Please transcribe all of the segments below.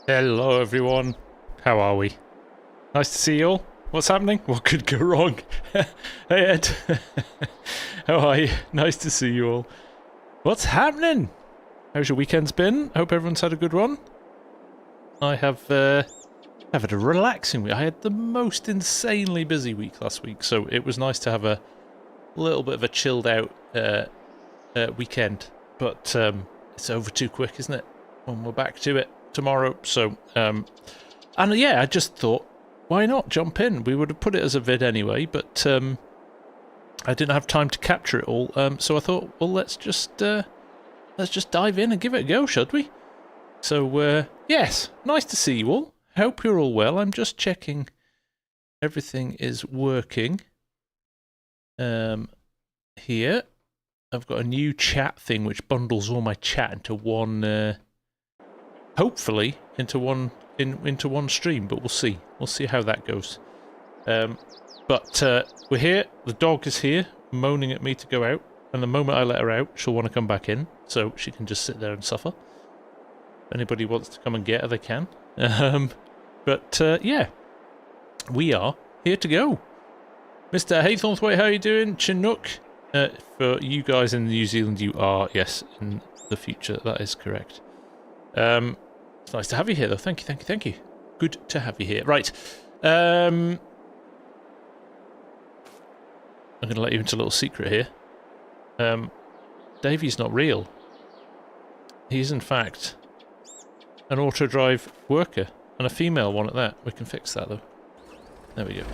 Hello everyone, how are we? Nice to see you all. What's happening? What could go wrong? Hey Ed, how are you? Nice to see you all. What's happening? How's your weekend's been? Hope everyone's had a good one. I have had a relaxing week. I had the most insanely busy week last week, so it was nice to have a little bit of a chilled out weekend. But it's over too quick, isn't it? When we're back to it tomorrow. So, and yeah, I just thought, why not jump in? We would have put it as a vid anyway, but I didn't have time to capture it all. So I thought, well, let's just dive in and give it a go, should we? So, yes, nice to see you all. Hope you're all well. I'm just checking everything is working. Here, I've got a new chat thing which bundles all my chat into one. Hopefully into one stream, but we'll see. We'll see how that goes. But we're here. The dog is here, moaning at me to go out. And the moment I let her out, she'll want to come back in, so she can just sit there and suffer. If anybody wants to come and get her, they can. But yeah, we are here to go. Mr. Haythornthwaite, how are you doing? Chinook, for you guys in New Zealand, you are, yes, in the future. That is correct. It's nice to have you here, though. Thank you, thank you, thank you. Good to have you here. Right. I'm going to let you into a little secret here. Davey's not real. He's, in fact, an auto-drive worker, and a female one at that. We can fix that, though. There we go.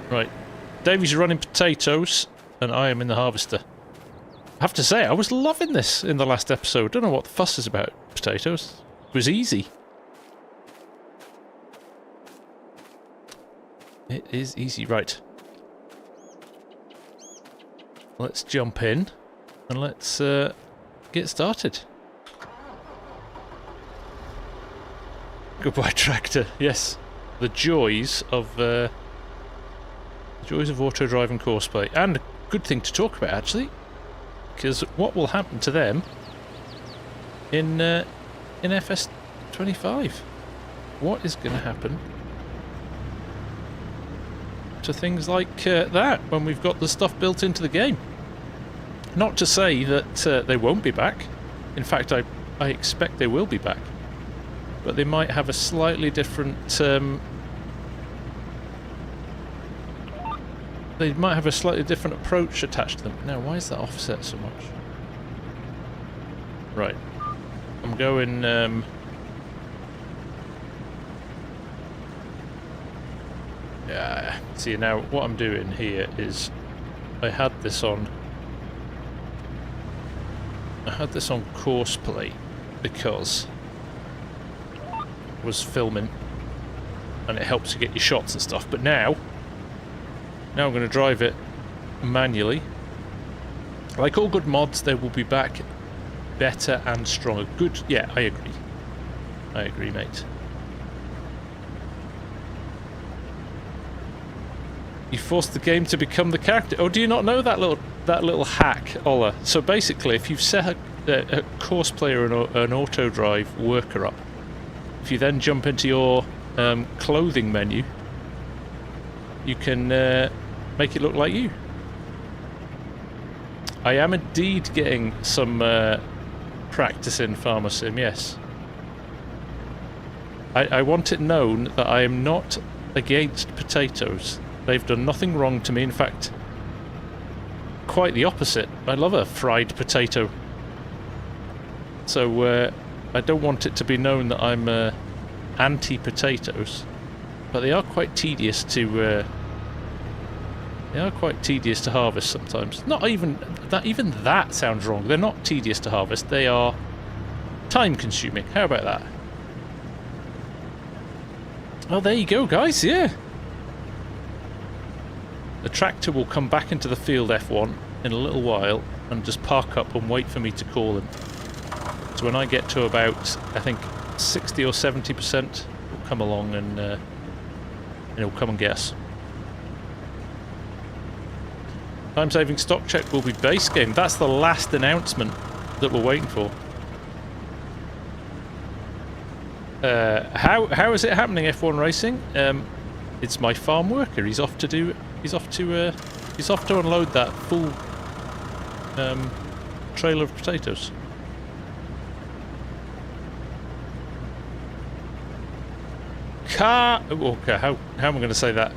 Right. Davey's running potatoes, and I am in the harvester. I have to say, I was loving this in the last episode. Don't know what the fuss is about potatoes. It was easy. It is easy, right. Let's jump in and let's get started. Goodbye, tractor. Yes, the joys of auto driving courseplay, and a good thing to talk about actually. Because what will happen to them in FS25? What is going to happen to things like that when we've got the stuff built into the game? Not to say that they won't be back. In fact, I expect they will be back. But they might have a slightly different... they might have a slightly different approach attached to them. Now, why is that offset so much? Right. I'm going... yeah. See, now, what I'm doing here is... I had this on courseplay because I was filming and it helps to get your shots and stuff, but now I'm going to drive it manually. Like all good mods, they will be back better and stronger. Good, yeah, I agree. I agree, mate. You forced the game to become the character. Oh, do you not know that little hack, Ola? So basically, if you've set a course player and an auto drive worker up, if you then jump into your clothing menu, you can make it look like you. I am indeed getting some practice in FarmSim, yes. I want it known that I am not against potatoes. They've done nothing wrong to me. In fact, quite the opposite. I love a fried potato. So I don't want it to be known that I'm anti-potatoes. But they are quite tedious to... they are quite tedious to harvest sometimes. Not even that. Even that sounds wrong. They're not tedious to harvest. They are time-consuming. How about that? Oh, there you go, guys. Yeah. The tractor will come back into the field F1 in a little while and just park up and wait for me to call him. So when I get to about, I think, 60 or 70%, he'll come along and he'll come and get us. Time-saving stock check will be base game. That's the last announcement that we're waiting for. How is it happening, F1 Racing? It's my farm worker. He's off to unload that full trailer of potatoes. Okay, how am I going to say that?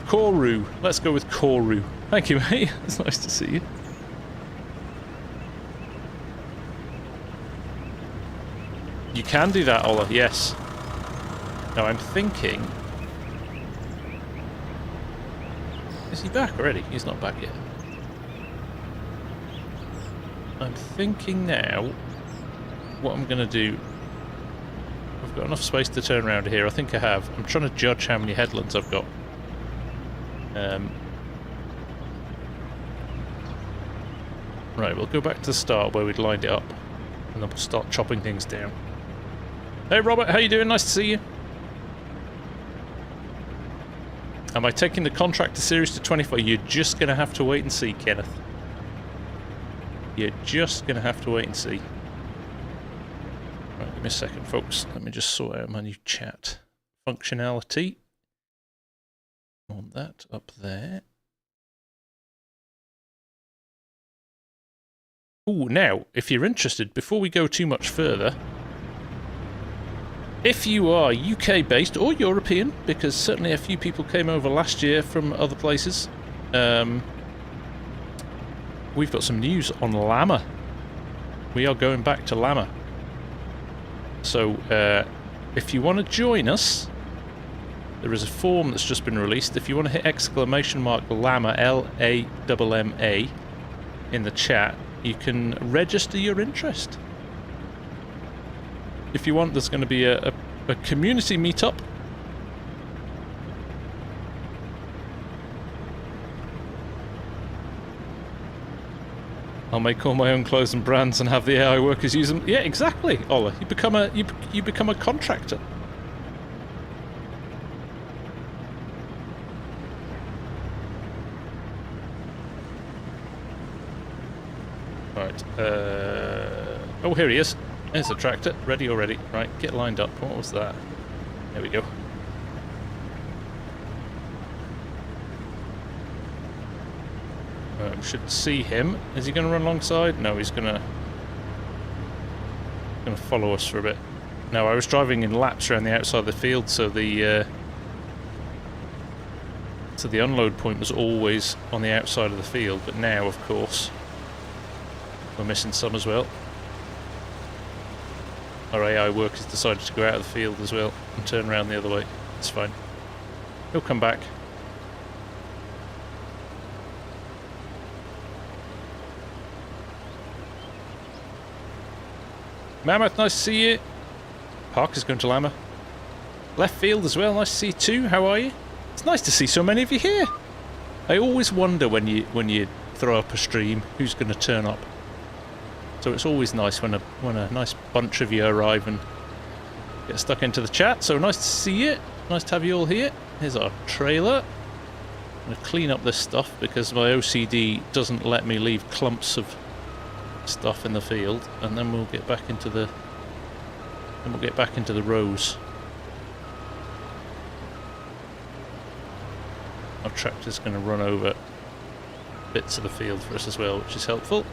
Koru. Let's go with Koru. Thank you, mate. It's nice to see you. You can do that, Ola, yes. Now I'm thinking... Is he back already? He's not back yet. I'm thinking now what I'm going to do... I've got enough space to turn around here. I think I have. I'm trying to judge how many headlands I've got. Right, we'll go back to the start where we'd lined it up. And then we'll start chopping things down. Hey Robert, how you doing? Nice to see you. Am I taking the Contractor series to 24? You're just going to have to wait and see, Kenneth. You're just going to have to wait and see. Right, give me a second, folks. Let me just sort out my new chat functionality. I want that up there. Ooh, now, if you're interested, before we go too much further, if you are UK-based or European, because certainly a few people came over last year from other places, we've got some news on llama. We are going back to llama. So, if you want to join us, there is a form that's just been released. If you want to hit !llama, L-A-M-M-A, in the chat, you can register your interest. If you want, there's going to be a community meetup. I'll make all my own clothes and brands and have the AI workers use them. Yeah, exactly, Ola. You become a contractor. Right. Oh, here he is. There's the tractor, ready already. Right, get lined up. What was that? There we go. We should see him. Is he going to run alongside? No, he's going to follow us for a bit. No, I was driving in laps around the outside of the field, so the unload point was always on the outside of the field. But now, of course, we're missing some as well. Our AI workers decided to go out of the field as well and turn around the other way. It's fine. He'll come back. Mammoth, nice to see you. Parker's going to llama. Left field as well, nice to see you too. How are you? It's nice to see so many of you here. I always wonder when you throw up a stream who's going to turn up. So it's always nice when a nice bunch of you arrive and get stuck into the chat. So nice to see you. Nice to have you all here. Here's our trailer. I'm going to clean up this stuff because my OCD doesn't let me leave clumps of stuff in the field, and then we'll get back into the rows. Our tractor's going to run over bits of the field for us as well, which is helpful.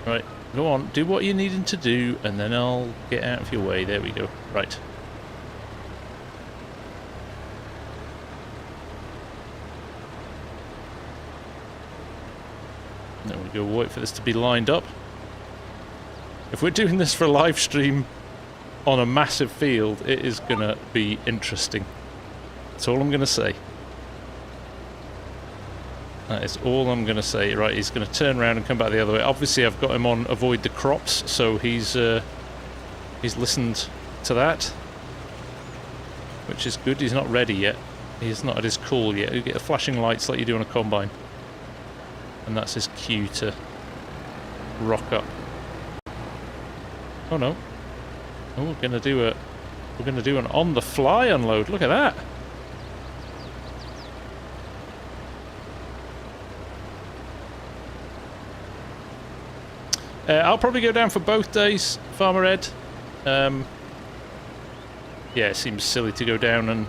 Right, go on, do what you're needing to do, and then I'll get out of your way. There we go. Right. There we go, wait for this to be lined up. If we're doing this for a live stream on a massive field, it is going to be interesting. That's all I'm going to say. That is all I'm going to say. Right, he's going to turn around and come back the other way. Obviously, I've got him on avoid the crops, so he's listened to that, which is good. He's not ready yet. He's not at his call yet. You get the flashing lights like you do on a combine, and that's his cue to rock up. Oh no! Oh, we're going to do an on-the-fly unload. Look at that. I'll probably go down for both days, Farmer Ed. Yeah, it seems silly to go down and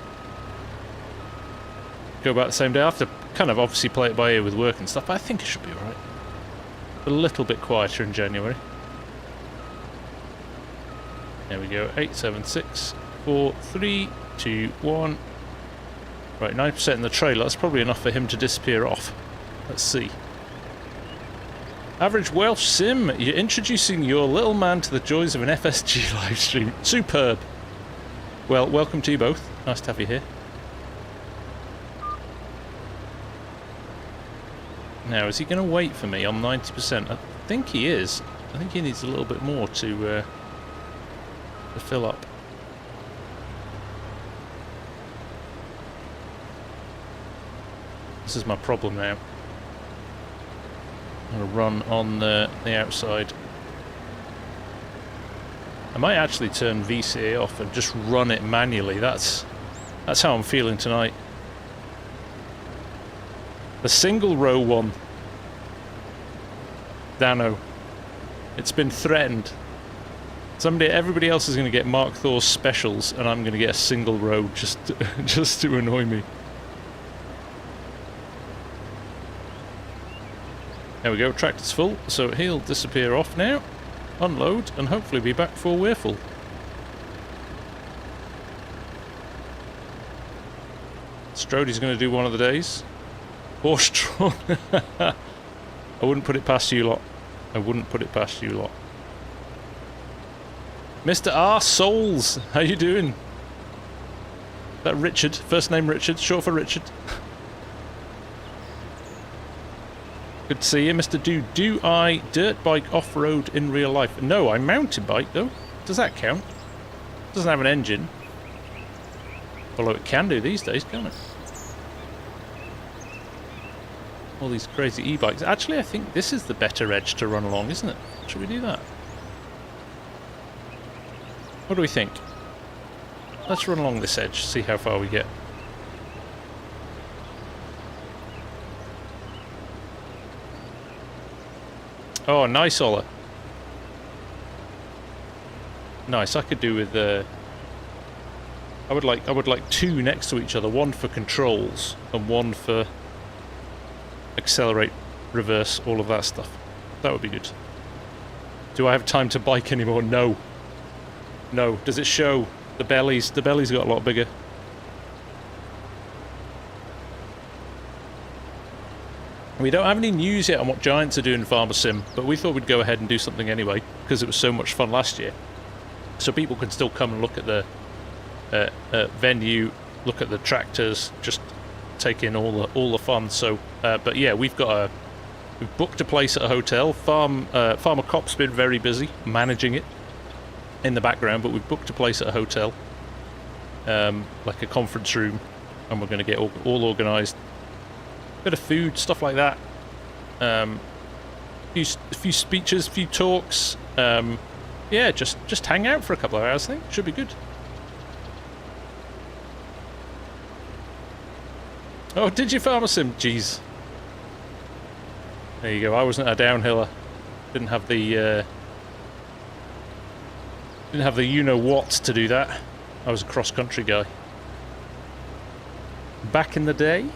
go back the same day. I have to kind of obviously play it by ear with work and stuff, but I think it should be alright. A little bit quieter in January. There we go, 8, 7, 6, 4, 3, 2, 1. Right, 9% in the trailer, that's probably enough for him to disappear off. Let's see. Average Welsh Sim, you're introducing your little man to the joys of an FSG livestream. Superb. Well, welcome to you both. Nice to have you here. Now, is he going to wait for me on 90%? I think he is. I think he needs a little bit more to fill up. This is my problem now. I'm going to run on the outside. I might actually turn VCA off and just run it manually. That's how I'm feeling tonight. The single row one. Dano. It's been threatened. Everybody else is going to get Mark Thor's specials, and I'm going to get a single row just to annoy me. There we go, tractor's full, so he'll disappear off now, unload, and hopefully be back before we're full. Strode's going to do one of the days. Horse-drawn. I wouldn't put it past you lot. I wouldn't put it past you lot. Mr. R. Souls, how you doing? That Richard, first name Richard, short for Richard. Good to see you, Mr. Dude. Do I dirt bike off-road in real life? No, I mountain bike though. Does that count? Doesn't have an engine. Although it can do these days, can't it? All these crazy e-bikes. Actually, I think this is the better edge to run along, isn't it? Should we do that? What do we think? Let's run along this edge, see how far we get. Oh, nice, Ola. Nice. I could do with I would like two next to each other, one for controls and one for accelerate, reverse, all of that stuff. That would be good. Do I have time to bike anymore? No. No. Does it show the bellies? The bellies got a lot bigger. We don't have any news yet on what Giants are doing in FarmSim, but we thought we'd go ahead and do something anyway because it was so much fun last year. So people can still come and look at the venue, look at the tractors, just take in all the fun. So, but yeah, we've booked a place at a hotel. Farmer Cop's been very busy managing it in the background, but we've booked a place at a hotel, like a conference room, and we're going to get all organised. Bit of food, stuff like that. A few speeches, a few talks. Yeah, just hang out for a couple of hours. I think should be good. Oh, did you FarmSim? Jeez. There you go. I wasn't a downhiller. Didn't have the you know what to do that. I was a cross country guy. Back in the day.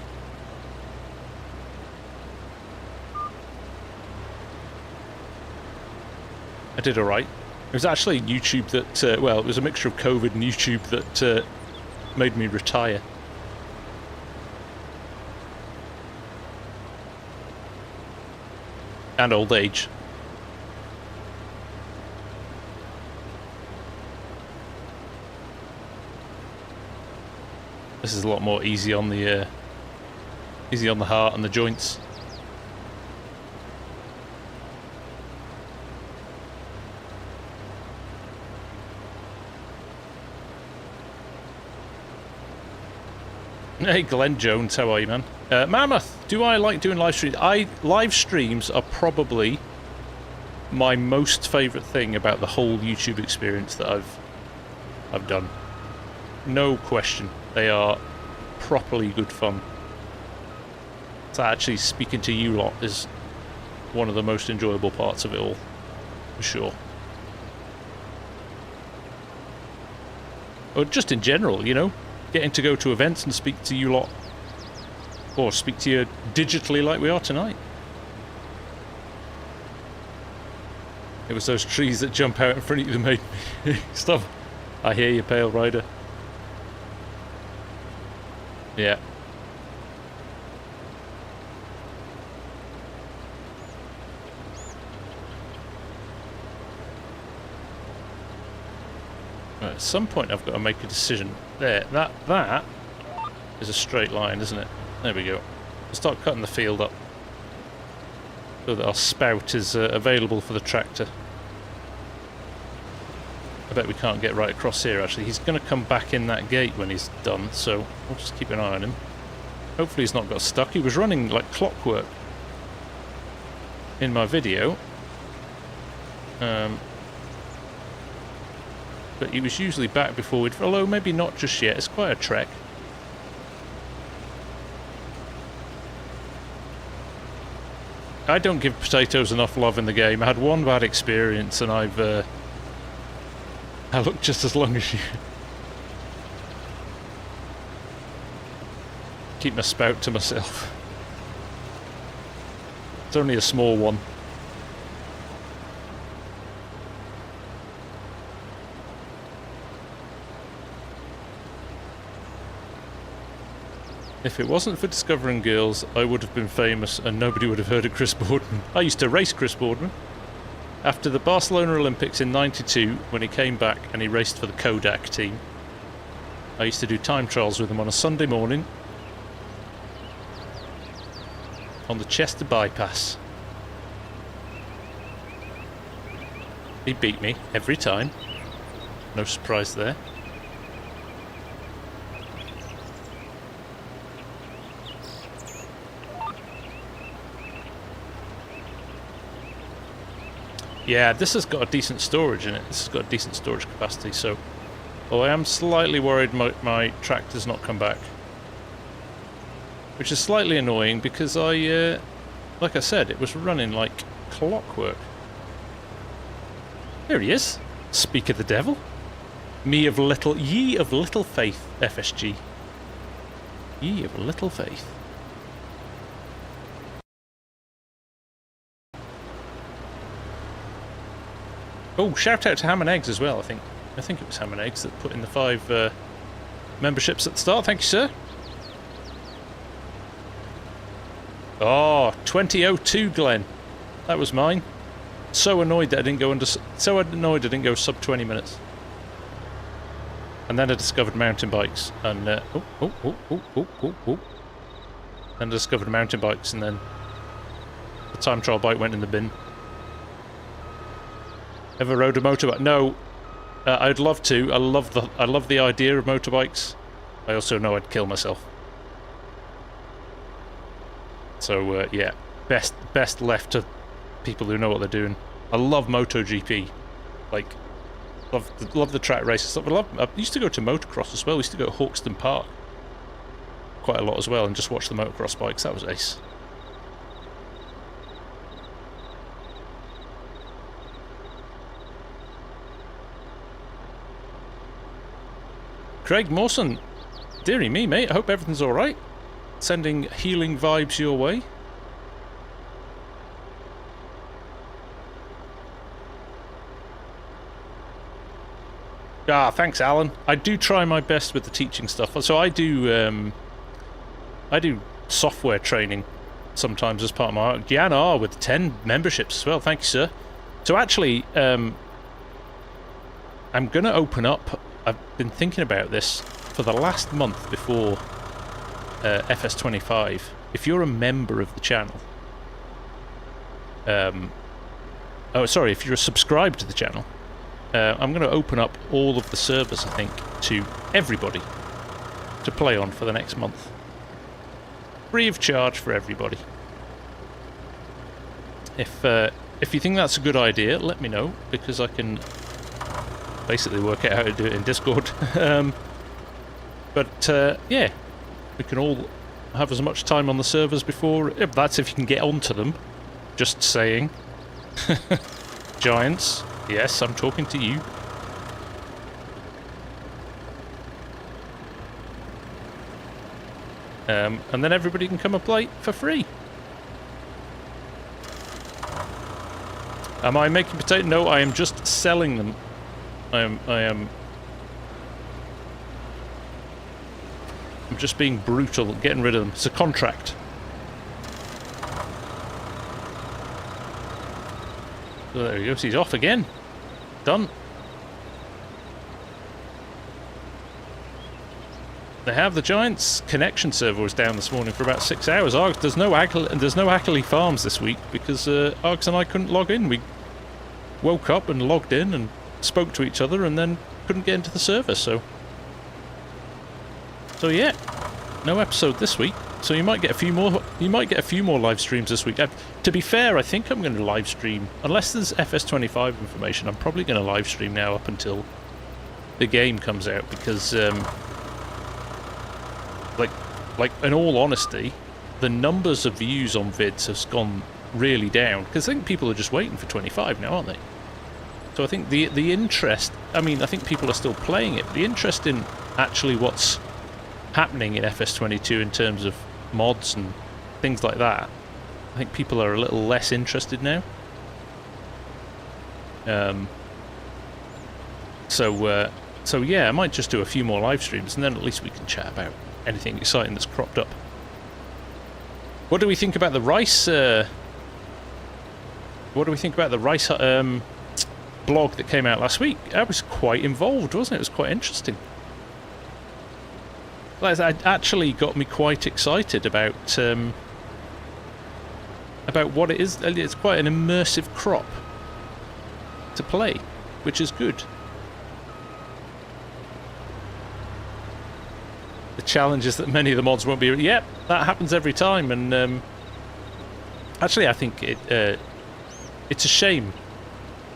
I did alright. It was actually YouTube that, well, it was a mixture of COVID and YouTube that made me retire. And old age. This is a lot more easy on the heart and the joints. Hey Glenn Jones, how are you, man? Mammoth, do I like doing live streams? Live streams are probably my most favourite thing about the whole YouTube experience that I've done. No question. They are properly good fun. So actually speaking to you lot is one of the most enjoyable parts of it all. for sure. Or just in general, you know, getting to go to events and speak to you lot, or speak to you digitally like we are tonight. It was those trees that jump out in front of you that made me stop. I hear you, Pale Rider. Yeah. Right, at some point I've got to make a decision. There, that is a straight line, isn't it? There we go. We'll start cutting the field up so that our spout is available for the tractor. I bet we can't get right across here, actually. He's going to come back in that gate when he's done, so we'll just keep an eye on him. Hopefully he's not got stuck. He was running like clockwork in my video. But he was usually back before we'd... Although maybe not just yet. It's quite a trek. I don't give potatoes enough love in the game. I had one bad experience and I've... I look just as long as you. Keep my spout to myself. It's only a small one. If it wasn't for discovering girls, I would have been famous and nobody would have heard of Chris Boardman. I used to race Chris Boardman. After the Barcelona Olympics in '92, when he came back and he raced for the Kodak team, I used to do time trials with him on a Sunday morning on the Chester bypass. He beat me every time. No surprise there. Yeah, this has got a decent storage in it. This has got a decent storage capacity, so... Oh, I am slightly worried my tractor's not come back. Which is slightly annoying because like I said, it was running like clockwork. There he is. Speak of the devil. Ye of little faith, FSG. Ye of little faith. Oh, shout out to Ham and Eggs as well, I think. I think it was Ham and Eggs that put in the 5 memberships at the start. Thank you, sir. Oh, 2002, Glenn. That was mine. So annoyed that I didn't go under... So annoyed I didn't go sub 20 minutes. And then I discovered mountain bikes. And, Then I discovered mountain bikes and then the time trial bike went in the bin. Ever rode a motorbike? No, I'd love to. I love the idea of motorbikes. I also know I'd kill myself. So yeah, best left to people who know what they're doing. I love MotoGP, like love the track races stuff. I used to go to motocross as well. We used to go to Hawkston Park quite a lot as well, and just watch the motocross bikes. That was ace. Craig Mawson, dearie me, mate. I hope everything's alright. Sending healing vibes your way. Ah, thanks, Alan. I do try my best with the teaching stuff. So I do software training sometimes as part of my work. Gianna with 10 memberships as well. Thank you, sir. So actually, I'm going to open up. I've been thinking about this for the last month before FS25. If you're a member of the channel, if you're subscribed to the channel, I'm going to open up all of the servers, I think, to everybody to play on for the next month. Free of charge for everybody. If you think that's a good idea, let me know, because I can basically work out how to do it in Discord. Yeah, we can all have as much time on the servers before... That's if you can get onto them. Just saying. Giants. Yes, I'm talking to you. And then everybody can come and play for free. Am I making potato? No, I am just selling them. I'm just being brutal, getting rid of them. It's a contract. So there he goes, he's off again. Done. They have the Giants' connection server was down this morning for about 6 hours. Args, there's no Ackley Farms this week because Args and I couldn't log in. We woke up and logged in and spoke to each other and then couldn't get into the server. So yeah, no episode this week. So you might get a few more. You might get a few more live streams this week. To be fair, I think I'm going to live stream unless there's FS25 information. I'm probably going to live stream now up until the game comes out because. Like, in all honesty, the numbers of views on vids has gone really down because I think people are just waiting for 25 now, aren't they? So I think the interest, I mean, I think people are still playing it, but the interest in actually what's happening in FS22 in terms of mods and things like that, I think people are a little less interested now. So yeah, I might just do a few more live streams and then at least we can chat about anything exciting that's cropped up. What do we think about the rice? What do we think about the rice blog that came out last week? That was quite involved, wasn't it? It was quite interesting. It actually got me quite excited about what it is. It's quite an immersive crop to play, which is good. The challenge is that many of the mods won't be... Yep, that happens every time, and actually I think it's a shame.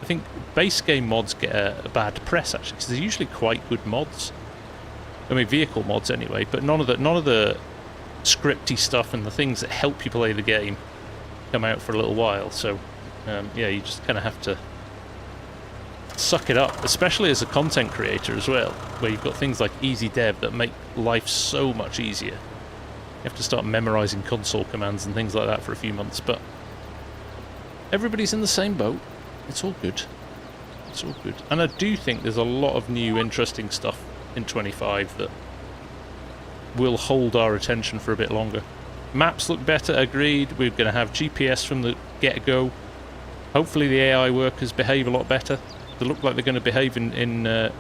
I think base game mods get a bad press, actually, because they're usually quite good mods. I mean, vehicle mods anyway, but none of the scripty stuff and the things that help you play the game come out for a little while, so yeah, you just kind of have to suck it up, especially as a content creator as well, where you've got things like easy dev that make life so much easier. You have to start memorizing console commands and things like that for a few months, but everybody's in the same boat. It's all good. It's all good. And I do think there's a lot of new interesting stuff in 25 that will hold our attention for a bit longer. Maps look better, agreed. We're going to have GPS from the get-go. Hopefully the AI workers behave a lot better. They look like they're going to behave in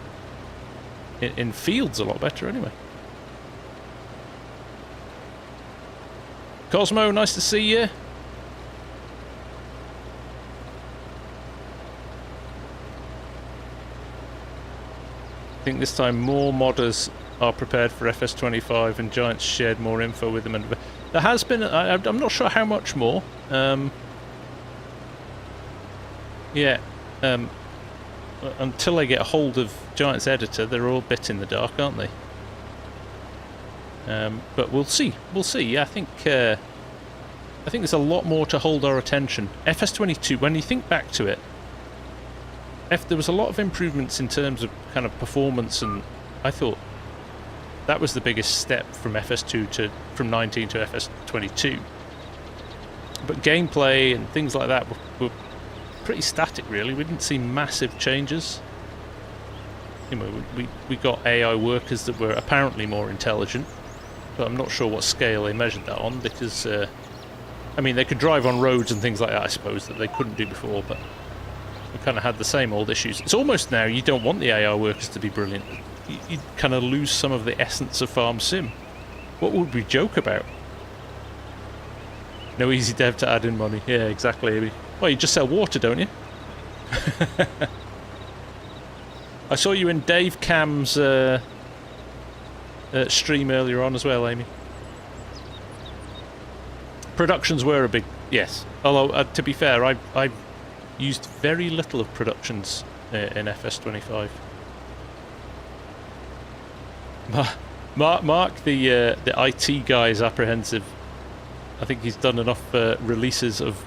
fields a lot better anyway. Cosmo, nice to see you. I think this time more modders are prepared for FS25 and Giants shared more info with them. And there has been, I'm not sure how much more. Yeah. Until they get a hold of Giants editor, they're all a bit in the dark, aren't they? But we'll see. We'll see. Yeah, I think there's a lot more to hold our attention. FS22, when you think back to it, there was a lot of improvements in terms of kind of performance, and I thought that was the biggest step from FS2 from 19 to FS22. But gameplay and things like that were pretty static, really. We didn't see massive changes. You know, we got AI workers that were apparently more intelligent, but I'm not sure what scale they measured that on, because I mean, they could drive on roads and things like that, I suppose, that they couldn't do before, but we kind of had the same old issues. It's almost now you don't want the AI workers to be brilliant. You kind of lose some of the essence of FarmSim. What would we joke about? No easy dev to add in money. Yeah, exactly. Well, you just sell water, don't you? I saw you in Dave Cam's stream earlier on as well, Amy. Productions were a big... Yes. Although, to be fair, I've used very little of productions in FS25. Mark, the IT guy, is apprehensive. I think he's done enough releases of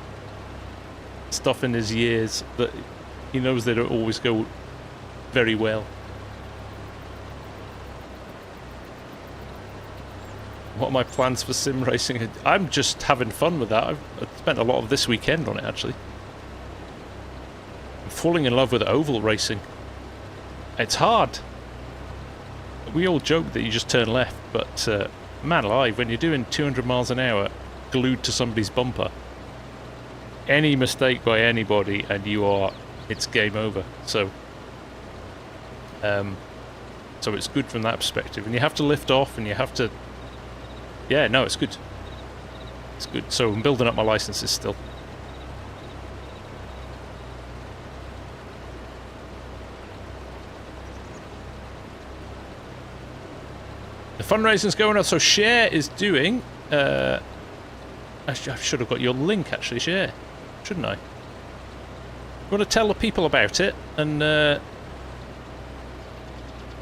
stuff in his years that He knows they don't always go very well. What are my plans for sim racing? I'm just having fun with that. I've spent a lot of this weekend on it, actually. I'm falling in love with oval racing. It's hard. We all joke that you just turn left, but man alive, when you're doing 200 miles an hour glued to somebody's bumper, any mistake by anybody and it's game over. So it's good from that perspective. And you have to lift off and you have to... Yeah, no, it's good. It's good. So I'm building up my licenses still. The fundraising's going on. So Share is doing... I should have got your link, actually, Share. Shouldn't I? You want to tell the people about it, and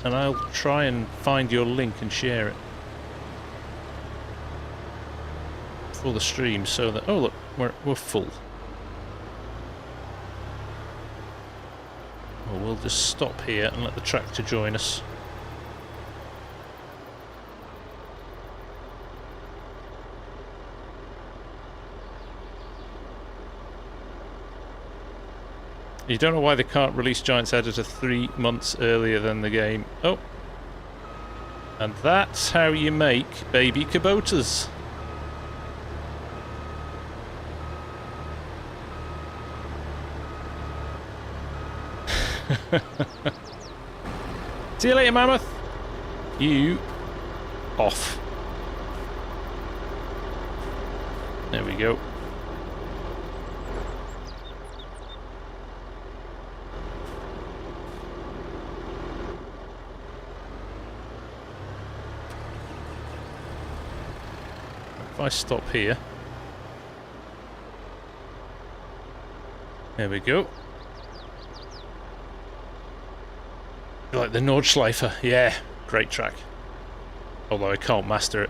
I'll try and find your link and share it for the stream, so that... Oh look, we're full. Well, we'll just stop here and let the tractor join us. You don't know why they can't release Giants Editor 3 months earlier than the game. Oh. And that's how you make baby Kubotas. See you later, Mammoth. You off. There we go. If I stop here. There we go. Like the Nordschleifer, yeah, great track. Although I can't master it.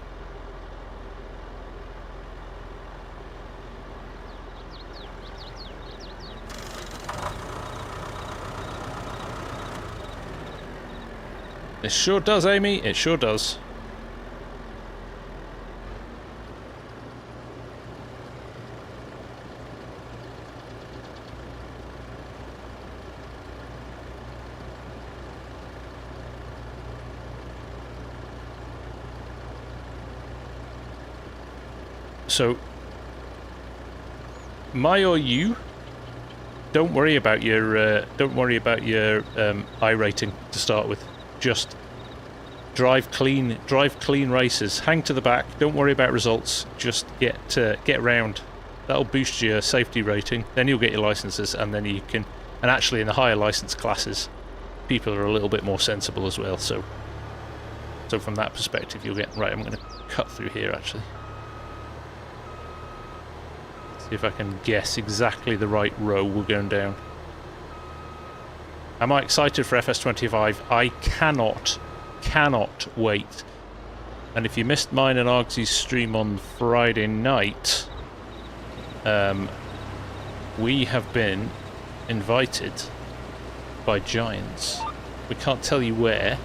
It sure does, Amy, it sure does. So, my or you, don't worry about your I rating to start with. Just drive clean races. Hang to the back. Don't worry about results. Just get round. That'll boost your safety rating. Then you'll get your licenses, and then you can. And actually, in the higher license classes, people are a little bit more sensible as well. So from that perspective, you'll get right. I'm going to cut through here actually. If I can guess exactly the right row we're going down. Am I excited for FS25? I cannot wait. And if you missed mine and Argsy's stream on Friday night, we have been invited by Giants. We can't tell you where.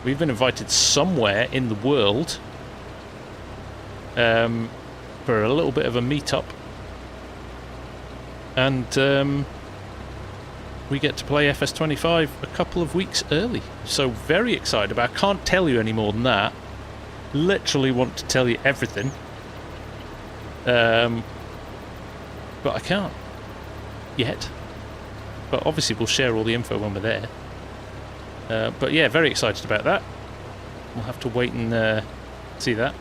We've been invited somewhere in the world. For a little bit of a meetup, and we get to play FS25 a couple of weeks early, so very excited about it. I can't tell you any more than that. Literally want to tell you everything, but I can't yet, but obviously we'll share all the info when we're there. But yeah, very excited about that. We'll have to wait and see that.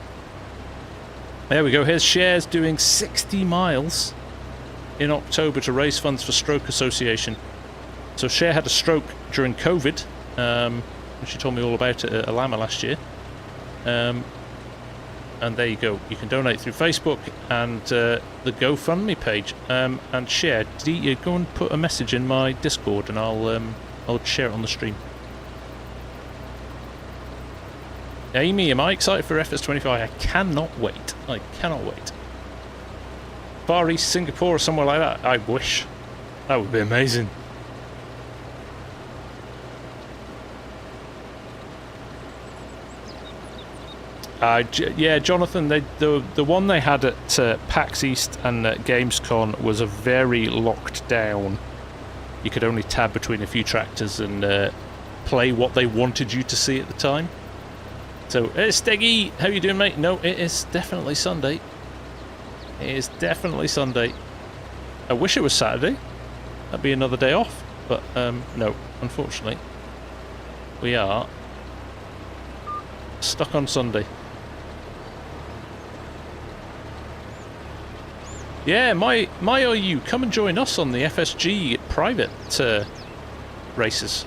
There we go, here's Shares doing 60 miles in October to raise funds for Stroke Association. So Share had a stroke during COVID, and she told me all about it at Alama last year. And there you go, you can donate through Facebook and the GoFundMe page. And Share, go and put a message in my Discord and I'll share it on the stream. Amy, am I excited for FS25? I cannot wait. I cannot wait. Far East Singapore or somewhere like that. I wish. That would be amazing. Yeah, Jonathan, the one they had at PAX East and at Gamescom was a very locked down. You could only tab between a few tractors and play what they wanted you to see at the time. So, hey Steggy, how you doing, mate? No, it is definitely Sunday. It is definitely Sunday. I wish it was Saturday. That'd be another day off. But, no, unfortunately. We are stuck on Sunday. Yeah, my OU, come and join us on the FSG private races.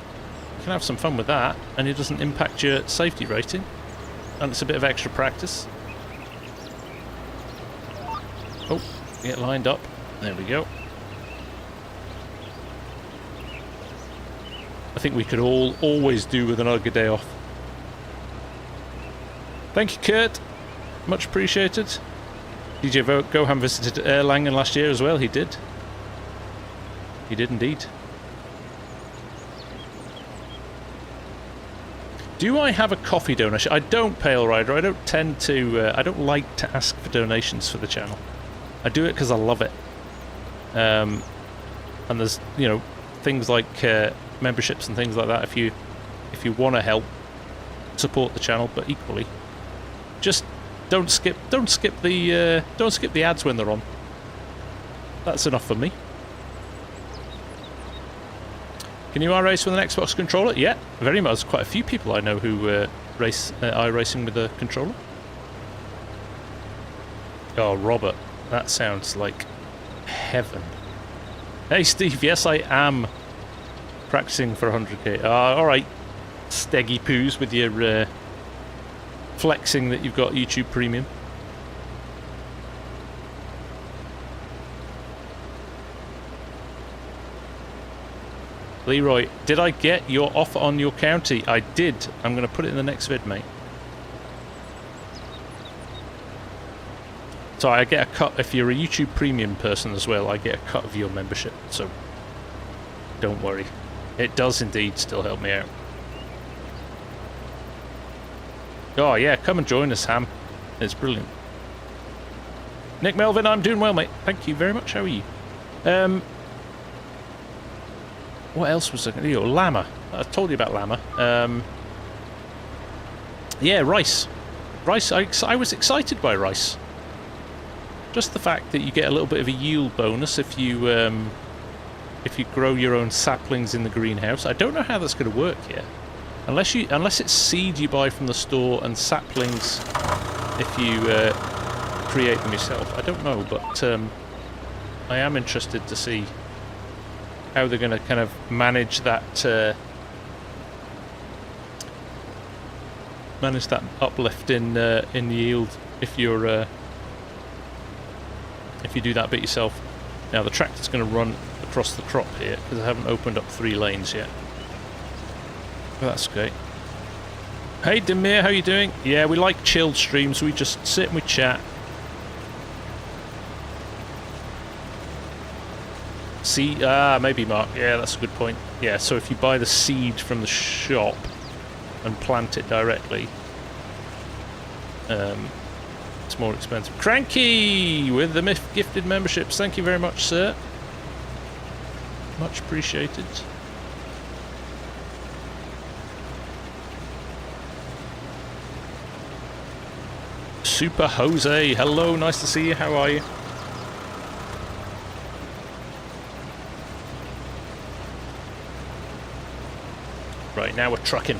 You can have some fun with that, and it doesn't impact your safety rating. And it's a bit of extra practice. Oh, get lined up. There we go. I think we could always do with another day off. Thank you, Kurt. Much appreciated. DJ Gohan visited Erlangen last year as well. He did. He did indeed. Do I have a coffee donation? I don't, Pale Rider. I don't tend to... I don't like to ask for donations for the channel. I do it because I love it. And there's, you know, things like memberships and things like that if you want to help support the channel, but equally, just don't skip the ads when they're on. That's enough for me. Can you iRace with an Xbox controller? Yeah, very much. There's quite a few people I know who race iRacing with a controller. Oh, Robert, that sounds like heaven. Hey, Steve. Yes, I am practicing for 100k. All right, Steggy Poos with your flexing that you've got YouTube Premium. Leroy, did I get your offer on your county? I did. I'm going to put it in the next vid, mate. So I get a cut. If you're a YouTube Premium person as well, I get a cut of your membership. So don't worry. It does indeed still help me out. Oh yeah, come and join us, Ham. It's brilliant. Nick Melvin, I'm doing well, mate. Thank you very much. How are you? What else was I going to do? Llama. I told you about Llama. Yeah, rice. Rice, I was excited by rice. Just the fact that you get a little bit of a yield bonus if you grow your own saplings in the greenhouse. I don't know how that's going to work yet. Unless it's seed you buy from the store and saplings if you create them yourself. I don't know, but I am interested to see how they're going to kind of manage that uplift in yield if you do that bit yourself. Now the tractor's going to run across the crop here because I haven't opened up 3 lanes yet. But that's great. Hey Demir, how you doing? Yeah, we like chilled streams. We just sit and we chat. Seed, maybe Mark. Yeah, that's a good point. Yeah, so if you buy the seed from the shop and plant it directly, it's more expensive. Cranky with the gifted memberships. Thank you very much, sir. Much appreciated. Super Jose, hello, nice to see you. How are you? Right, now we're trucking.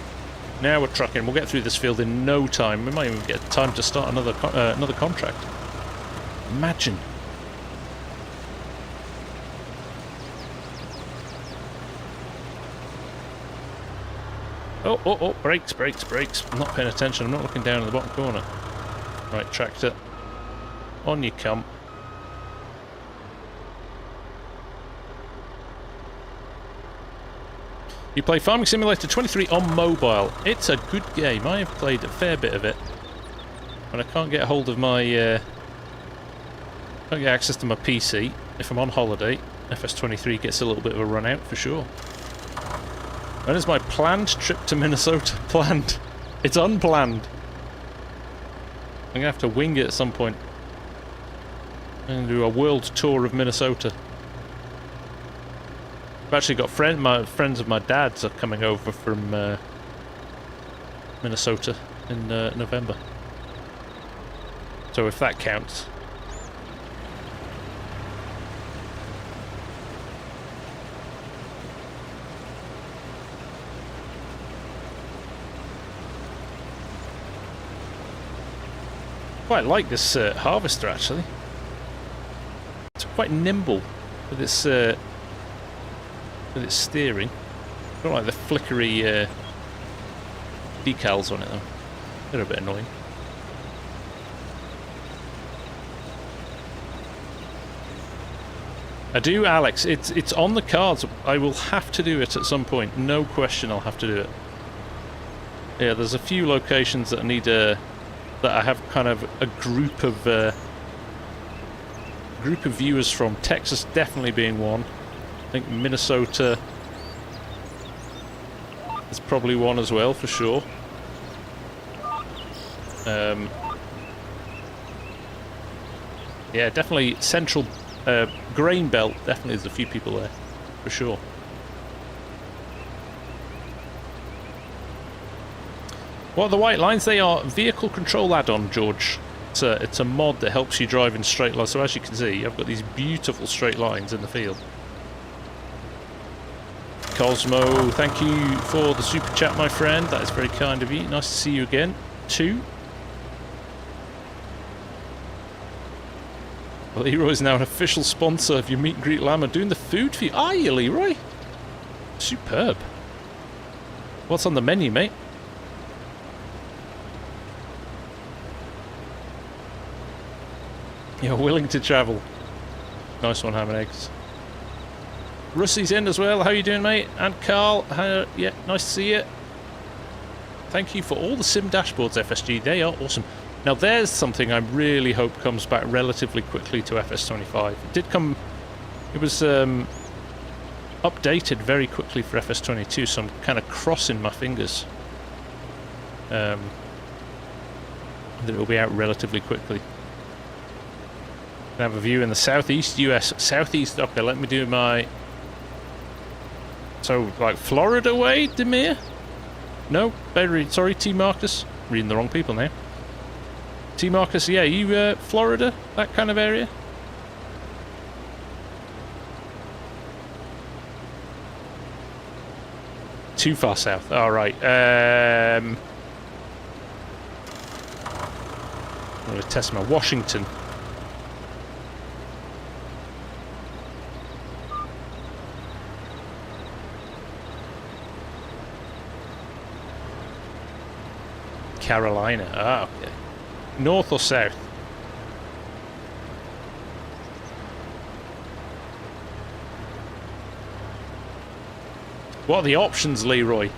Now we're trucking. We'll get through this field in no time. We might even get time to start another contract. Imagine. Oh, brakes. I'm not paying attention. I'm not looking down in the bottom corner. Right, tractor. On you come. You play Farming Simulator 23 on mobile. It's a good game. I have played a fair bit of it. When I can't get a hold of my... can't get access to my PC. If I'm on holiday, FS23 gets a little bit of a run out for sure. When is my planned trip to Minnesota planned? It's unplanned. I'm gonna have to wing it at some point. I'm gonna do a world tour of Minnesota. I've actually got friends of my dad's are coming over from Minnesota in November. So if that counts. Quite like this harvester actually. It's quite nimble with its steering. I don't like the flickery decals on it though. They're a bit annoying. I do, Alex. It's on the cards. I will have to do it at some point. No question, I'll have to do it. Yeah, there's a few locations that I need that I have kind of a group of viewers from. Texas definitely being one. I think Minnesota is probably one as well for sure. Yeah, definitely central grain belt. Definitely, there's a few people there for sure. What are the white lines? They are vehicle control add-on, George. It's a mod that helps you drive in straight lines. So as you can see, I've got these beautiful straight lines in the field. Cosmo, thank you for the super chat, my friend. That is very kind of you. Nice to see you again, too. Leroy is now an official sponsor of your meet and greet llama, doing the food for you. Are you, Leroy? Superb. What's on the menu, mate? You're willing to travel. Nice one, ham and eggs. Rusty's in as well. How you doing, mate? And Carl. Yeah, nice to see you. Thank you for all the sim dashboards, FSG. They are awesome. Now, there's something I really hope comes back relatively quickly to FS25. It did come... It was updated very quickly for FS22, so I'm kind of crossing my fingers that it will be out relatively quickly. I have a view in the southeast US. Southeast, okay, let me do my... So, like, Florida way, Demir? No? Sorry, T. Marcus. Reading the wrong people now. T. Marcus, yeah, you, Florida? That kind of area? Too far south. Alright, I'm going to test my Washington. Carolina. Ah, okay. North or south? What are the options, Leroy?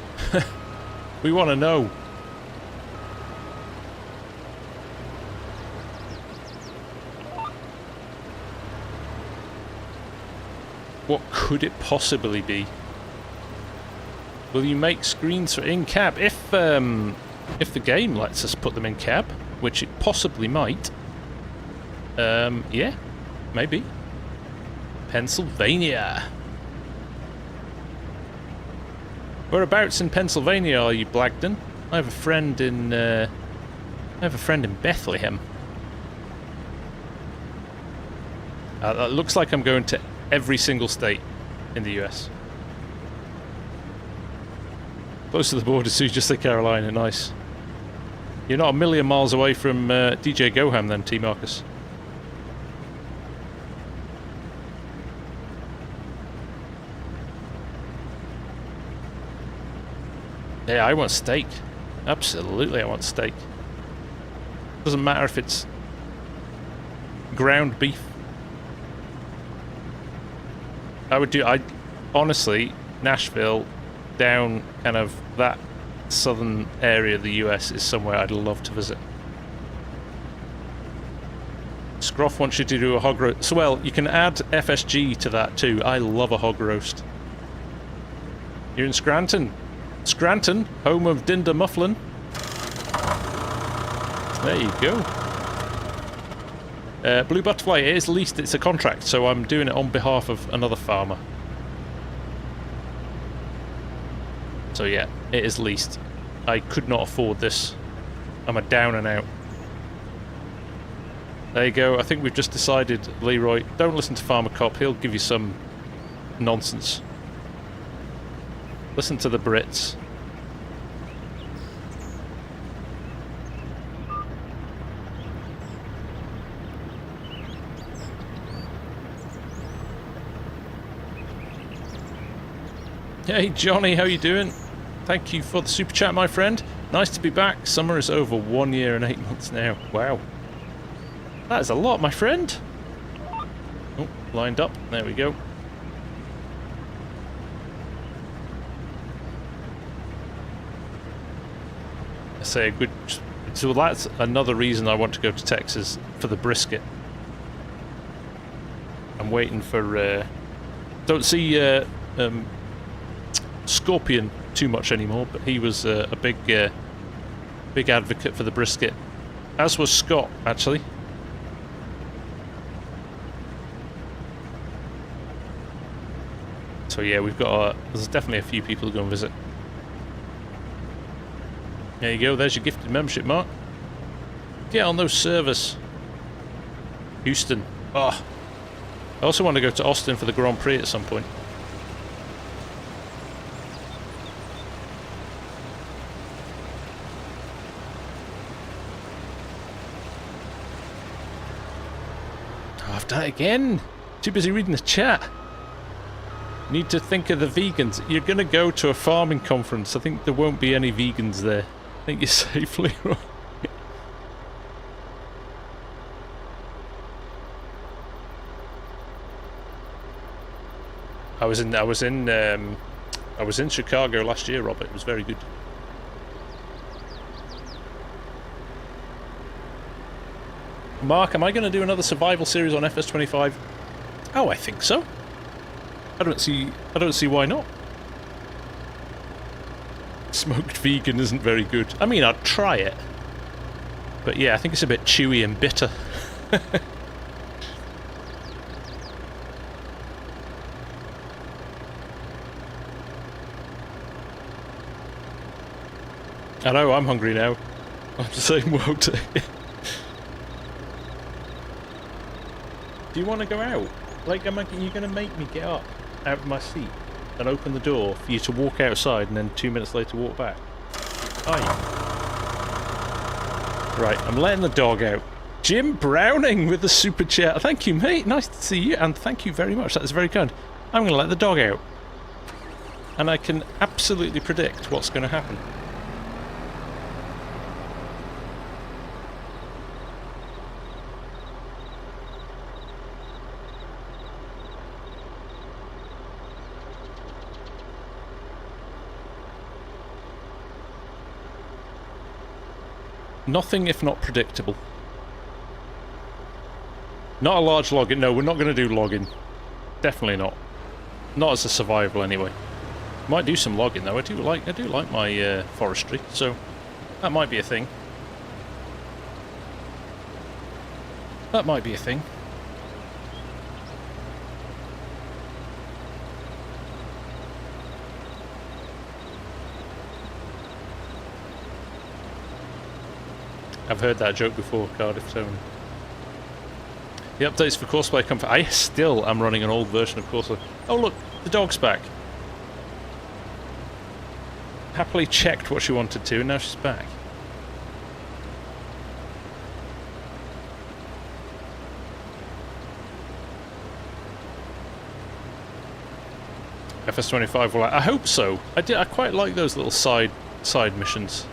We want to know. What could it possibly be? Will you make screens for in-cab? If the game lets us put them in cab, which it possibly might, yeah, maybe. Pennsylvania. Whereabouts in Pennsylvania are you, Blagden? I have a friend in Bethlehem. It looks like I'm going to every single state in the US. Close to the border, so you just say Carolina. Nice. You're not a million miles away from DJ Goham then, T. Marcus. Yeah, I want steak. Absolutely, I want steak. Doesn't matter if it's ground beef. Honestly, Nashville, down kind of that southern area of the US is somewhere I'd love to visit. Scruff wants you to do a hog roast. So, well, you can add FSG to that too. I love a hog roast. You're in Scranton. Scranton, home of Dinder Mufflin. There you go. Blue Butterfly, it is leased, it's a contract, so I'm doing it on behalf of another farmer. So yeah, it is leased. I could not afford this. I'm a down and out. There you go, I think we've just decided, Leroy, don't listen to Farmer Cop, he'll give you some nonsense. Listen to the Brits. Hey Johnny, how you doing? Thank you for the super chat, my friend. Nice to be back. Summer is over 1 year and 8 months now. Wow. That is a lot, my friend. Oh, lined up. There we go. I say a good... So that's another reason I want to go to Texas, for the brisket. I'm waiting for... Don't see Scorpion too much anymore, but he was a big advocate for the brisket. As was Scott, actually. So yeah, we've got there's definitely a few people to go and visit. There you go, there's your gifted membership, Mark. Get on those servers. Houston. Oh. I also want to go to Austin for the Grand Prix at some point. Oh, I've done it again. Too busy reading the chat. Need to think of the vegans. You're going to go to a farming conference. I think there won't be any vegans there. I think you're safely right. I was in Chicago last year, Robert. It was very good. Mark, am I going to do another survival series on FS25? Oh, I think so. I don't see why not. Smoked vegan isn't very good. I mean, I'd try it. But yeah, I think it's a bit chewy and bitter. I know, I'm hungry now. I'm the same world. Do you want to go out? Like, you going to make me get up out of my seat and open the door for you to walk outside and then 2 minutes later walk back? Are you? Right, I'm letting the dog out. Jim Browning with the super chat. Thank you, mate. Nice to see you, and thank you very much. That is very kind. I'm going to let the dog out. And I can absolutely predict what's going to happen. Nothing if not predictable. Not a large login. No, we're not going to do logging. Definitely not. Not as a survival anyway. Might do some logging though. I do like my forestry, so that might be a thing. That might be a thing. I've heard that joke before, Cardiff Tone. The updates for Courseplay come for... I still am running an old version of Courseplay. Oh look, the dog's back. Happily checked what she wanted to, and now she's back. FS25 will... I hope so. I quite like those little side missions.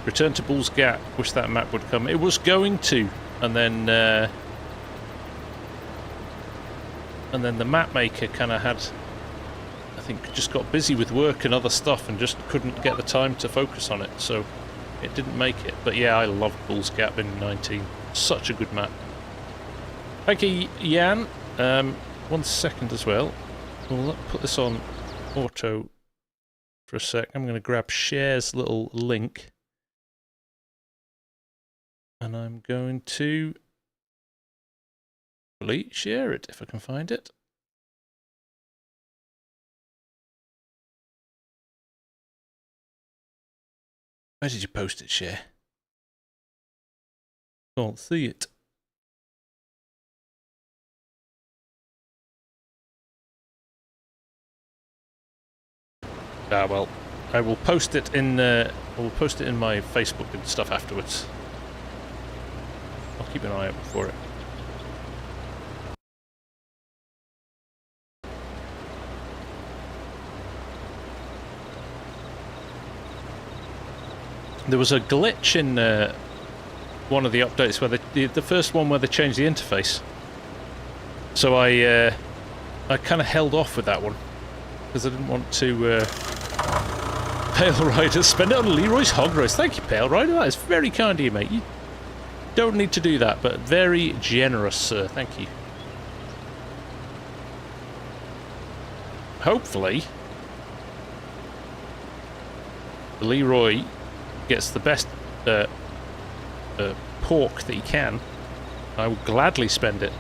Return to Bull's Gap. Wish that map would come. It was going to, and then the map maker kind of had, I think, just got busy with work and other stuff and just couldn't get the time to focus on it, so it didn't make it. But yeah, I loved Bull's Gap in 19. Such a good map. Thank you, Jan. 1 second as well. We'll put this on auto for a sec. I'm going to grab Share's little link. And I'm going to Hopefully share it if I can find it. Where did you post it, share? Can't see it. Ah, well, I will post it in. I will post it in my Facebook and stuff afterwards. I'll keep an eye out for it. There was a glitch in one of the updates where the first one where they changed the interface. So I kind of held off with that one because I didn't want to. Pale Rider, spend it on Leroy's Hog Roast. Thank you, Pale Rider. That is very kind of you, mate. You don't need to do that, but very generous, sir. Thank you. Hopefully, Leroy gets the best pork that he can. I will gladly spend it.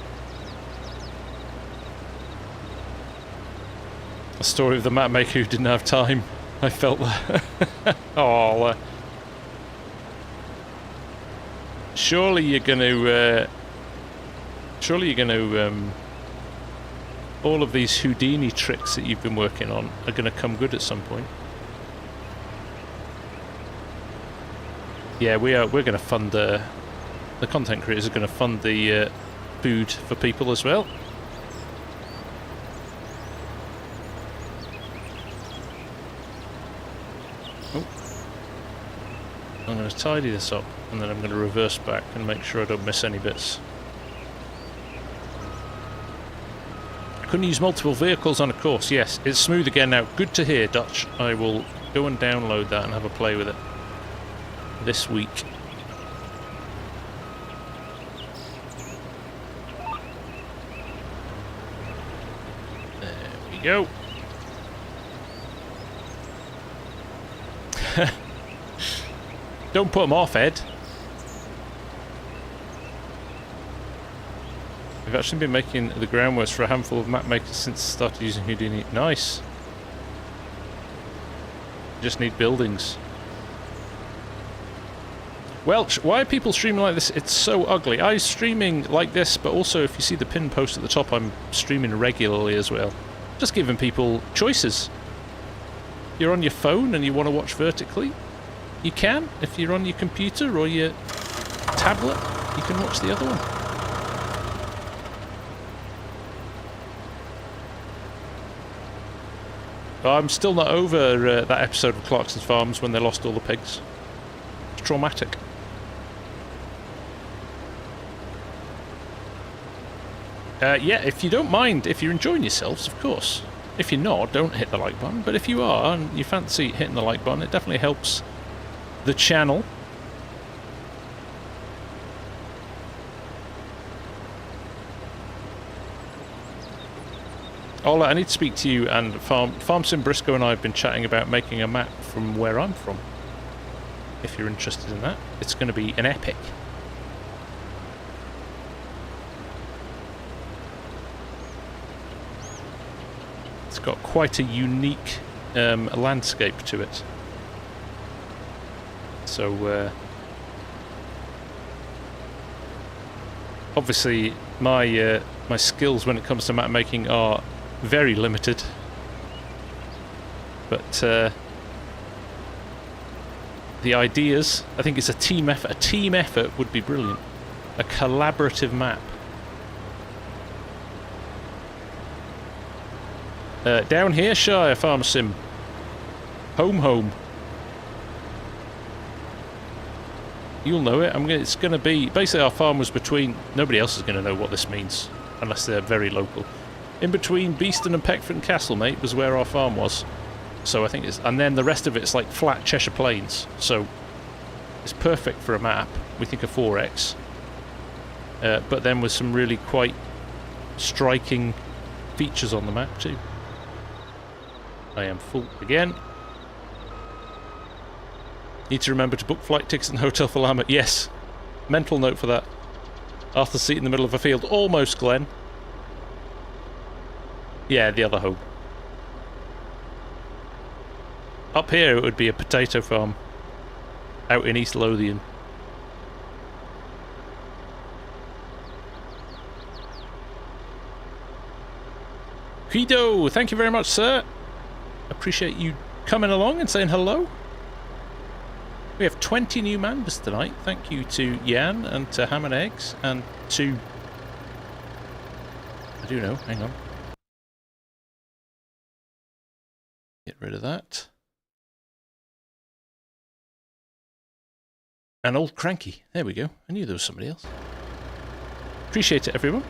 A story of the map maker who didn't have time. I felt that. Oh, surely you're going to. All of these Houdini tricks that you've been working on are going to come good at some point. Yeah, we're going to fund the content creators are going to fund the food for people as well. I'm going to tidy this up and then I'm going to reverse back and make sure I don't miss any bits. I couldn't use multiple vehicles on a course. Yes, it's smooth again now. Good to hear, Dutch. I will go and download that and have a play with it this week. There we go. Don't put them off, Ed. We've actually been making the groundworks for a handful of map makers since I started using Houdini. Nice. Just need buildings. Welch, why are people streaming like this? It's so ugly. I'm streaming like this, but also if you see the pin post at the top, I'm streaming regularly as well. Just giving people choices. You're on your phone and you want to watch vertically, you can. If you're on your computer or your tablet, you can watch the other one. I'm still not over that episode of Clarkson's Farms when they lost all the pigs. It's traumatic. Yeah, if you don't mind, if you're enjoying yourselves, of course. If you're not, don't hit the like button. But if you are, and you fancy hitting the like button, it definitely helps the channel. Ola, I need to speak to you and FarmSim Briscoe and I have been chatting about making a map from where I'm from. If you're interested in that, it's going to be an epic. It's got quite a unique landscape to it. So, obviously, my skills when it comes to map making are very limited. But the ideas, I think it's a team effort. A team effort would be brilliant. A collaborative map. Down here, Shire FarmSim. Home. You'll know it. It's going to be... Basically, our farm was between... Nobody else is going to know what this means. Unless they're very local. In between Beeston and Peckford and Castlemate was where our farm was. So I think it's... And then the rest of it's like flat Cheshire Plains. So it's perfect for a map. We think a 4X. But then with some really quite striking features on the map too. I am full again. Need to remember to book flight tickets and hotel for Lambert. Yes. Mental note for that. Arthur's seat in the middle of a field. Almost, Glenn. Yeah, the other home. Up here it would be a potato farm. Out in East Lothian. Guido, thank you very much, sir. Appreciate you coming along and saying hello. We have 20 new members tonight. Thank you to Jan and to Ham and Eggs and to... I do know, hang on. Get rid of that. And Old Cranky. There we go. I knew there was somebody else. Appreciate it, everyone.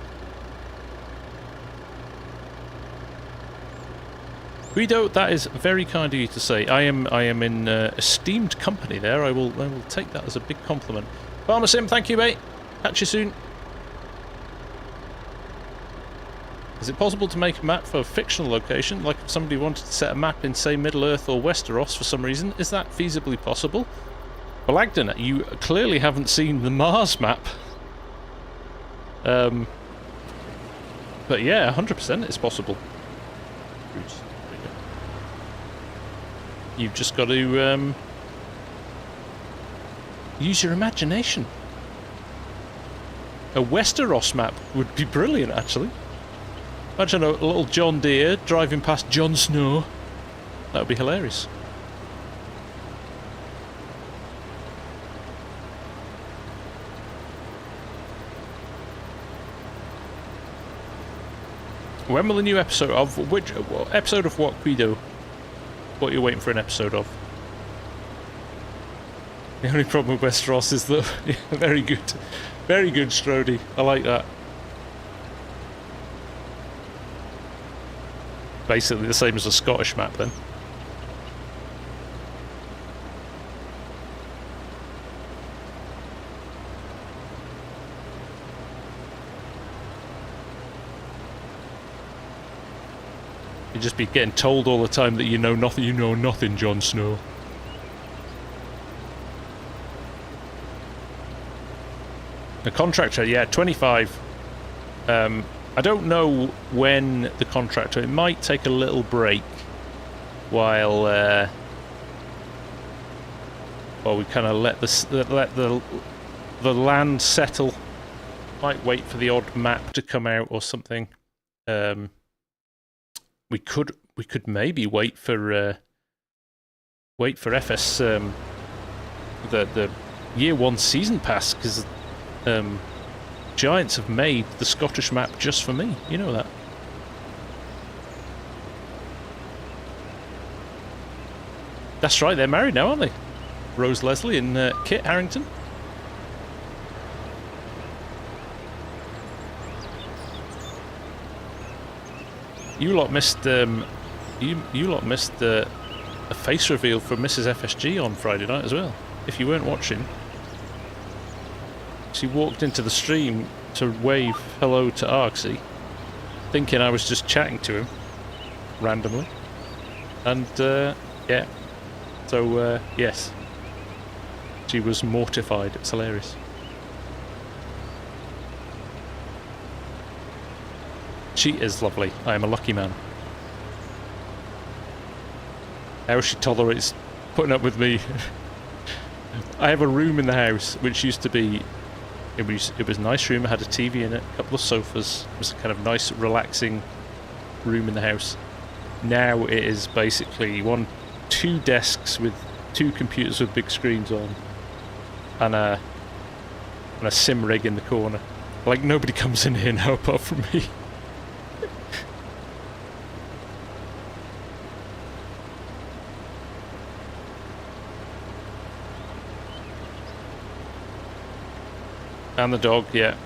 Guido, that is very kind of you to say. I am in esteemed company there. I will take that as a big compliment. FarmSim, thank you, mate. Catch you soon. Is it possible to make a map for a fictional location? Like if somebody wanted to set a map in, say, Middle-earth or Westeros for some reason? Is that feasibly possible? Blagden, you clearly haven't seen the Mars map. But yeah, 100% it's possible. You've just got to use your imagination. A Westeros map would be brilliant, actually. Imagine a little John Deere driving past Jon Snow. That would be hilarious. When will the new episode of which episode of what, Guido? What you're waiting for an episode of? The only problem with Westeros is that very good, Strody. I like that. Basically the same as a Scottish map, then. You'd just be getting told all the time that you know nothing, Jon Snow. The Contractor, yeah, 25. I don't know when the Contractor... It might take a little break while we kind of let the land settle. Might wait for the odd map to come out or something. We could maybe wait for FS the year 1 season pass, because Giants have made the Scottish map just for me. You know that. That's right. They're married now, aren't they? Rose Leslie and Kit Harrington. You lot missed you lot missed a face reveal from Mrs. FSG on Friday night as well. If you weren't watching, she walked into the stream to wave hello to Arksy, thinking I was just chatting to him randomly, and yeah. So yes, she was mortified. It's hilarious. She is lovely. I am a lucky man. How she tolerates putting up with me. I have a room in the house which used to be... It was a nice room. It had a TV in it, a couple of sofas. It was a kind of nice, relaxing room in the house. Now it is basically two desks with 2 computers with big screens on, and a sim rig in the corner. Like, nobody comes in here now apart from me. And the dog, yeah.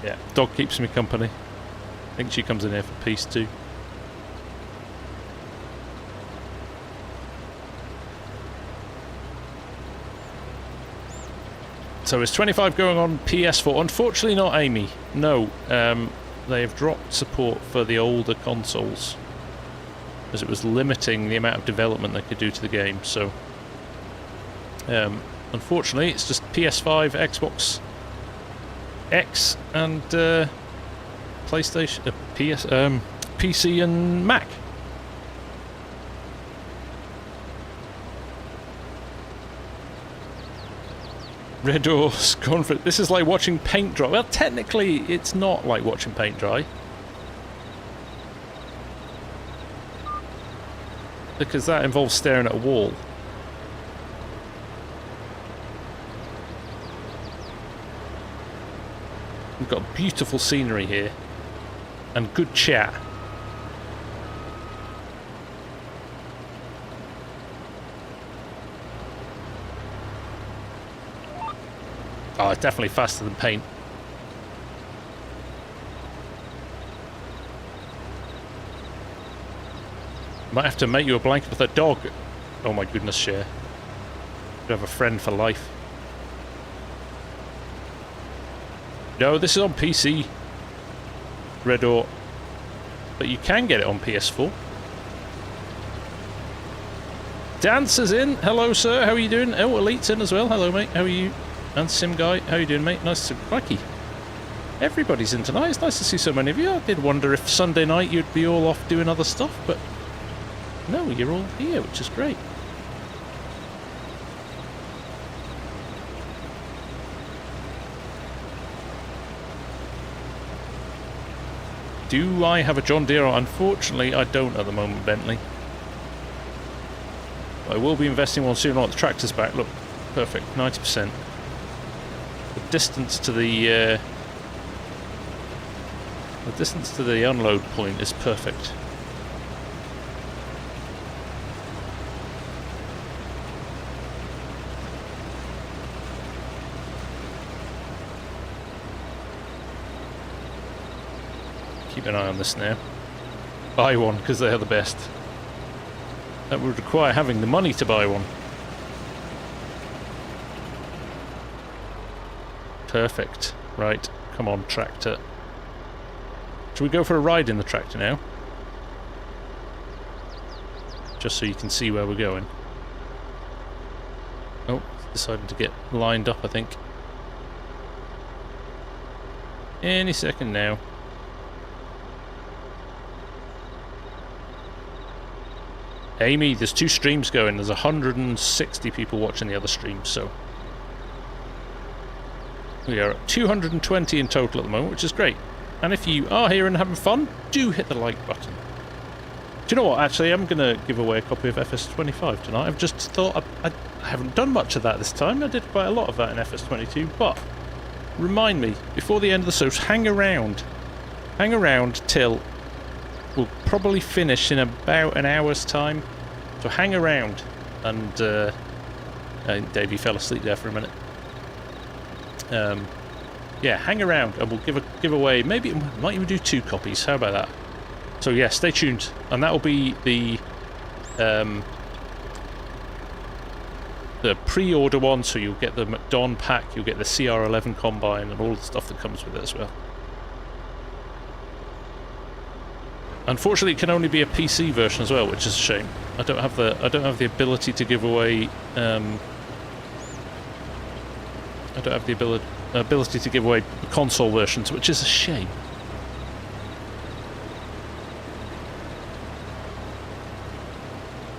Yeah, dog keeps me company. I think she comes in here for peace too. So is 25 going on PS4? Unfortunately not, Amy. No, they have dropped support for the older consoles, as it was limiting the amount of development they could do to the game, so... Unfortunately, it's just PS5, Xbox X, and PlayStation, PC and Mac. Red Horse Conflict. This is like watching paint dry. Well, technically, it's not like watching paint dry. Because that involves staring at a wall. We've got beautiful scenery here. And good chat. Oh, it's definitely faster than paint. Might have to make you a blanket with a dog. Oh my goodness, Cher. You have a friend for life. No, this is on PC. Redor. But you can get it on PS4. Dancer's in. Hello, sir. How are you doing? Oh, Elite's in as well. Hello, mate. How are you? And Sim Guy, how you doing, mate? Nice to... Crikey. Everybody's in tonight. It's nice to see so many of you. I did wonder if Sunday night you'd be all off doing other stuff, but... No, you're all here, which is great. Do I have a John Deere? Unfortunately, I don't at the moment, Bentley. But I will be investing one soon on the tractor's back. Look, perfect, 90%. The distance to the unload point is perfect. Keep an eye on this now. Buy one because they are the best. That would require having the money to buy one. Perfect. Right, come on, tractor. Should we go for a ride in the tractor now? Just so you can see where we're going. Oh, decided to get lined up, I think. Any second now. Amy, there's 2 streams going. There's 160 people watching the other stream, so... We are at 220 in total at the moment, which is great. And if you are here and having fun, do hit the like button. Do you know what? Actually, I'm going to give away a copy of FS25 tonight. I've just thought... I haven't done much of that this time. I did quite a lot of that in FS22, but... Remind me, before the end of the show, hang around. Hang around till... We'll probably finish in about an hour's time. So hang around. And Davey fell asleep there for a minute. Yeah, hang around and we'll give away, maybe we might even do 2 copies. How about that? So yeah, stay tuned. And that will be the pre-order one, so you'll get the McDon pack, you'll get the CR11 combine and all the stuff that comes with it as well. Unfortunately, it can only be a PC version as well, which is a shame. I don't have the ability to give away. I don't have the ability to give away console versions, which is a shame.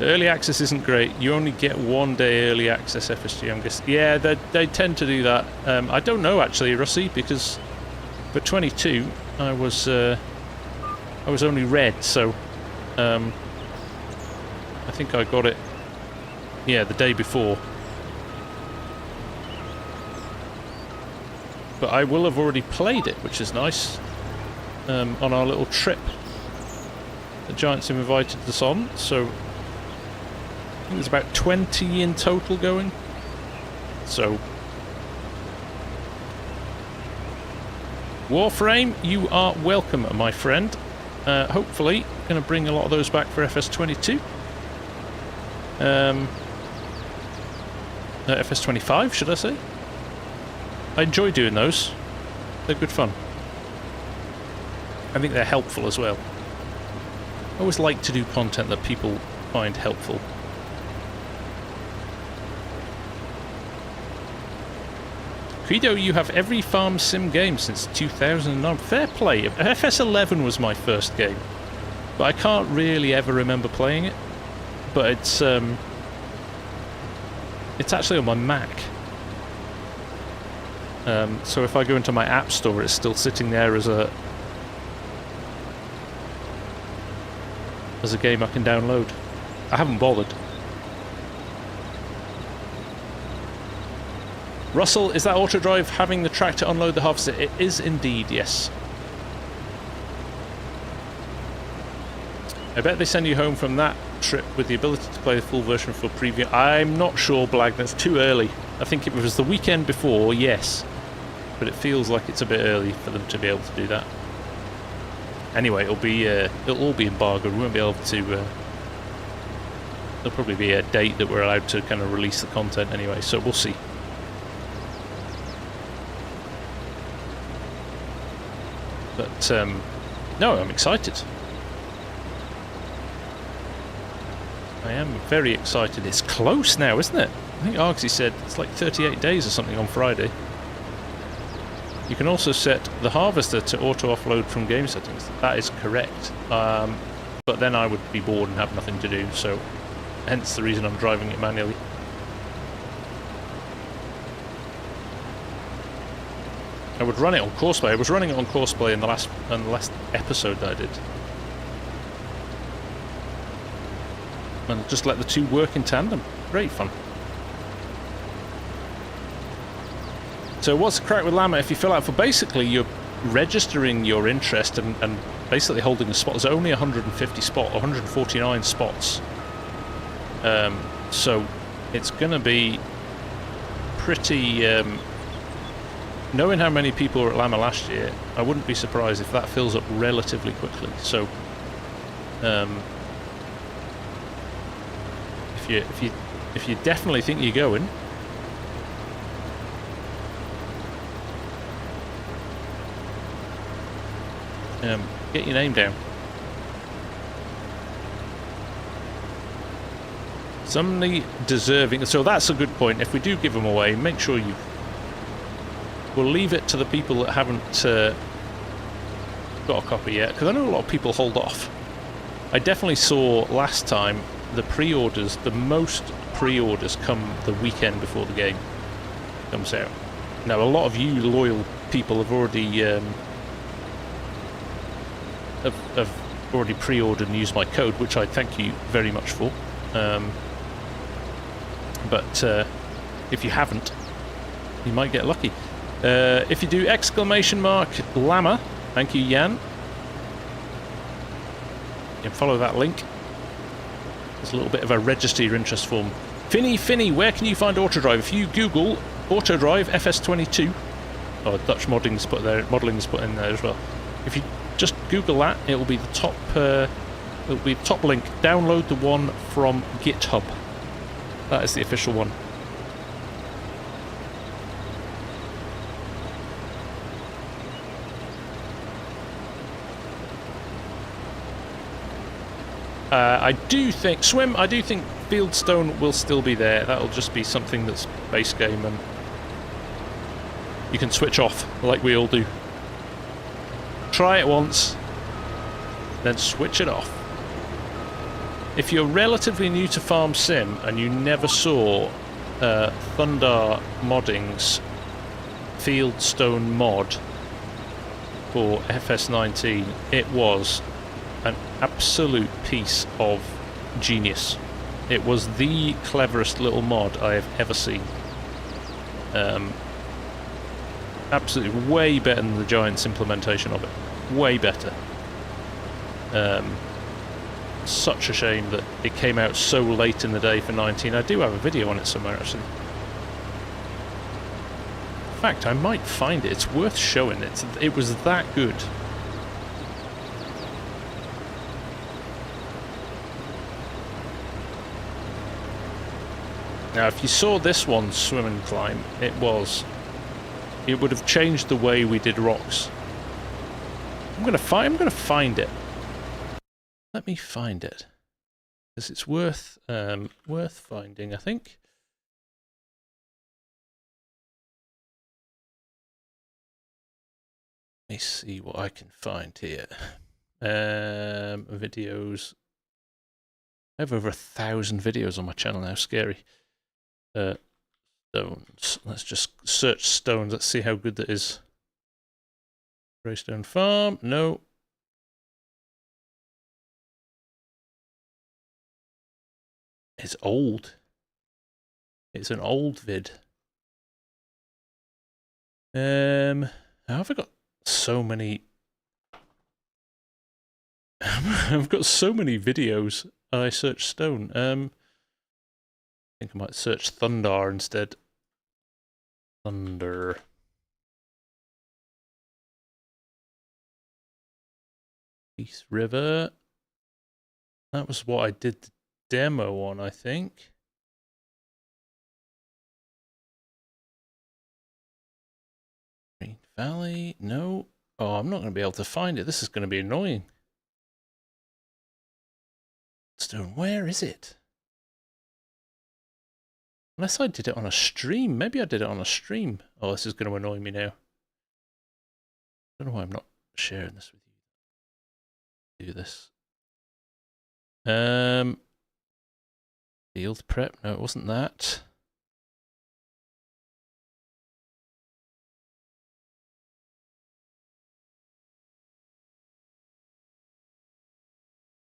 Early access isn't great. You only get 1 day early access FSG, I'm guessing. Yeah, they tend to do that. I don't know actually, Russie, because for 22 I was only red, so I think I got it, yeah, the day before. But I will have already played it, which is nice, on our little trip that Giants have invited us on, so I think there's about 20 in total going, so... Warframe, you are welcome, my friend. Hopefully, going to bring a lot of those back for FS22. FS25, should I say? I enjoy doing those. They're good fun. I think they're helpful as well. I always like to do content that people find helpful. Credo, you have every farm sim game since 2009. Fair play. FS11 was my first game, but I can't really ever remember playing it. But it's actually on my Mac. So if I go into my app store, it's still sitting there as a game I can download. I haven't bothered. Russell, is that auto drive having the tractor unload the harvester? It is indeed, yes. I bet they send you home from that trip with the ability to play the full version for preview. I'm not sure, Blag, that's too early. I think if it was the weekend before, yes. But it feels like it's a bit early for them to be able to do that. Anyway, it'll all be embargoed. We won't be able to... there'll probably be a date that we're allowed to kind of release the content anyway, so we'll see. But, no, I'm excited. I am very excited. It's close now, isn't it? I think Argsy said it's like 38 days or something on Friday. You can also set the harvester to auto-offload from game settings. That is correct. But then I would be bored and have nothing to do, so hence the reason I'm driving it manually. I would run it on Courseplay. I was running it on Courseplay in the last episode that I did. And just let the two work in tandem. Great fun. So what's the crack with Llama? If you fill out for basically you're registering your interest and basically holding a spot. There's only 149 spots. So it's going to be pretty... knowing how many people were at Llama last year, I wouldn't be surprised if that fills up relatively quickly. So if you definitely think you're going, get your name down. Somebody deserving. So that's a good point. If we do give them away, make sure you. We'll leave it to the people that haven't got a copy yet, because I know a lot of people hold off. I definitely saw last time the pre-orders, the most pre-orders come the weekend before the game comes out. Now a lot of you loyal people have already have already pre-ordered and used my code, which I thank you very much for. But if you haven't, you might get lucky. If you do !Llama, thank you, Jan. You can follow that link. There's a little bit of a register your interest form. Finny, where can you find Autodrive? If you Google Autodrive FS22, or Dutch modding's put there, modeling's put in there as well. If you just Google that, it will be the top. It'll be the top link. Download the one from GitHub. That is the official one. I do think Fieldstone will still be there. That'll just be something that's base game and you can switch off like we all do. Try it once, then switch it off. If you're relatively new to FarmSim and you never saw Thunder Modding's Fieldstone mod for FS19, it was an absolute piece of genius. It was the cleverest little mod I have ever seen. Absolutely way better than the Giants implementation of it. Way better. Such a shame that it came out so late in the day for 19. I do have a video on it somewhere actually. In fact, I might find it. It's worth showing. It was that good. Now, if you saw this one swim and climb, it would have changed the way we did rocks. I'm gonna find it. Let me find it, because it's worth finding, I think. me see what I can find here. Videos. I have over 1,000 videos on my channel now. Scary. Stones. Let's just search stones. Let's see how good that is. Greystone Farm. No. It's old. It's an old vid. How have I got so many? I've got so many videos. I search stone. I think I might search Thunder instead. Thunder. Peace River. That was what I did the demo on, I think. Green Valley. No. Oh, I'm not going to be able to find it. This is going to be annoying. Stone, where is it? Unless I did it on a stream. Maybe I did it on a stream. Oh, this is going to annoy me now. I don't know why I'm not sharing this with you. Do this. Field prep. No, it wasn't that.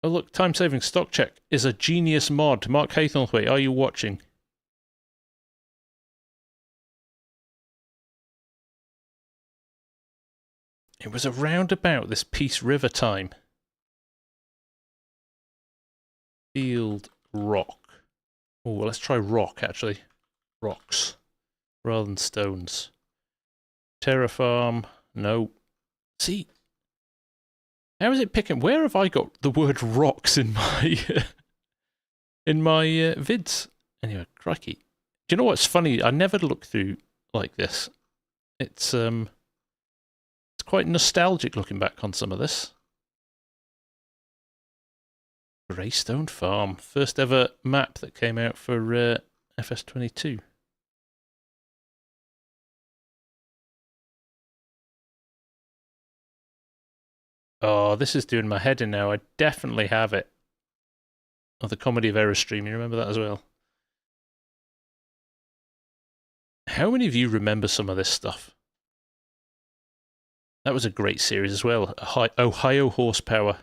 Oh look, time-saving stock check is a genius mod. Mark Haythornthwaite, are you watching? It was around about this Peace River time. Field rock. Oh, well, let's try rock, actually. Rocks. Rather than stones. Terrafarm. No. See? How is it picking? Where have I got the word rocks in my vids? Anyway, crikey. Do you know what's funny? I never look through like this. It's quite nostalgic looking back on some of this. Greystone Farm. First ever map that came out for FS22. Oh, this is doing my head in now. I definitely have it. Oh, the Comedy of Errors stream. You remember that as well? How many of you remember some of this stuff? That was a great series as well. Ohio Horsepower.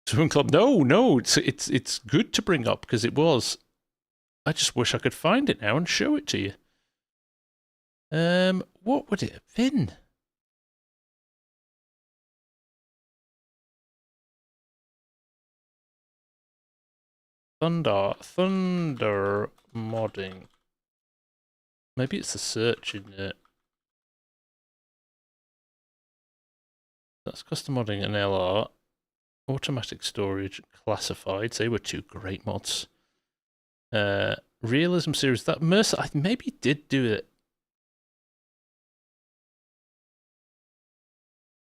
Swim Club. No, it's good to bring up because it was. I just wish I could find it now and show it to you. What would it have been? Thunder modding. Maybe it's the search in it. That's custom modding and LR. Automatic storage, classified. They were two great mods. Realism series. That Mercer, I maybe did do it.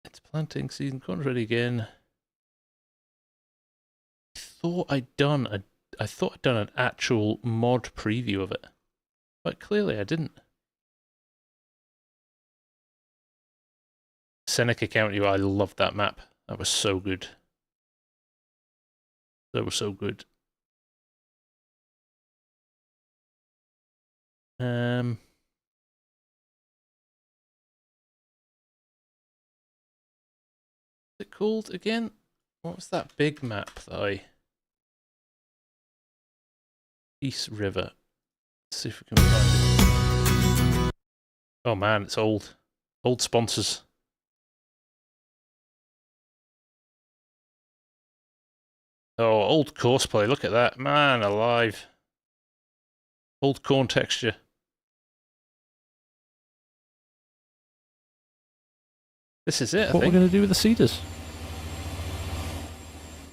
It's planting season. Corn ready again. I thought I'd done an actual mod preview of it, but clearly I didn't. Seneca County. I loved that map. That was so good. That was so good. What's it called again? What was that big map that I... Peace River. Let's see if we can find it. Oh man, it's old. Old sponsors. Oh, old courseplay. Look at that. Man alive. Old corn texture. This is it, I think. What we're going to do with the seeders.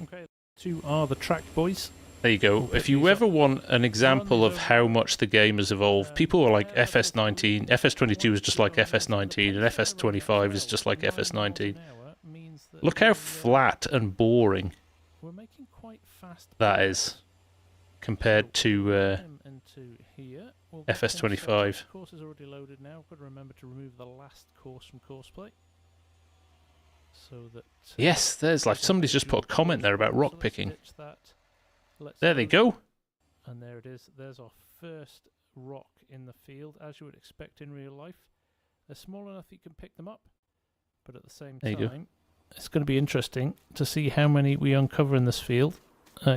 Okay, two are the tracked boys. There you go. If you ever want an example of how much the game has evolved, people are like FS19, FS22 is just like FS19, and FS25 is just like FS19. Look how flat and boring that is. compared to into here. We'll FS25. Course is already loaded now. I've got to remember to remove the last course from courseplay. So that Yes, there's like somebody's just put a comment there about rock picking. Let's There they go. And there it is. There's our first rock in the field, as you would expect in real life. They're small enough you can pick them up, but at the same time, it's going to be interesting to see how many we uncover in this field.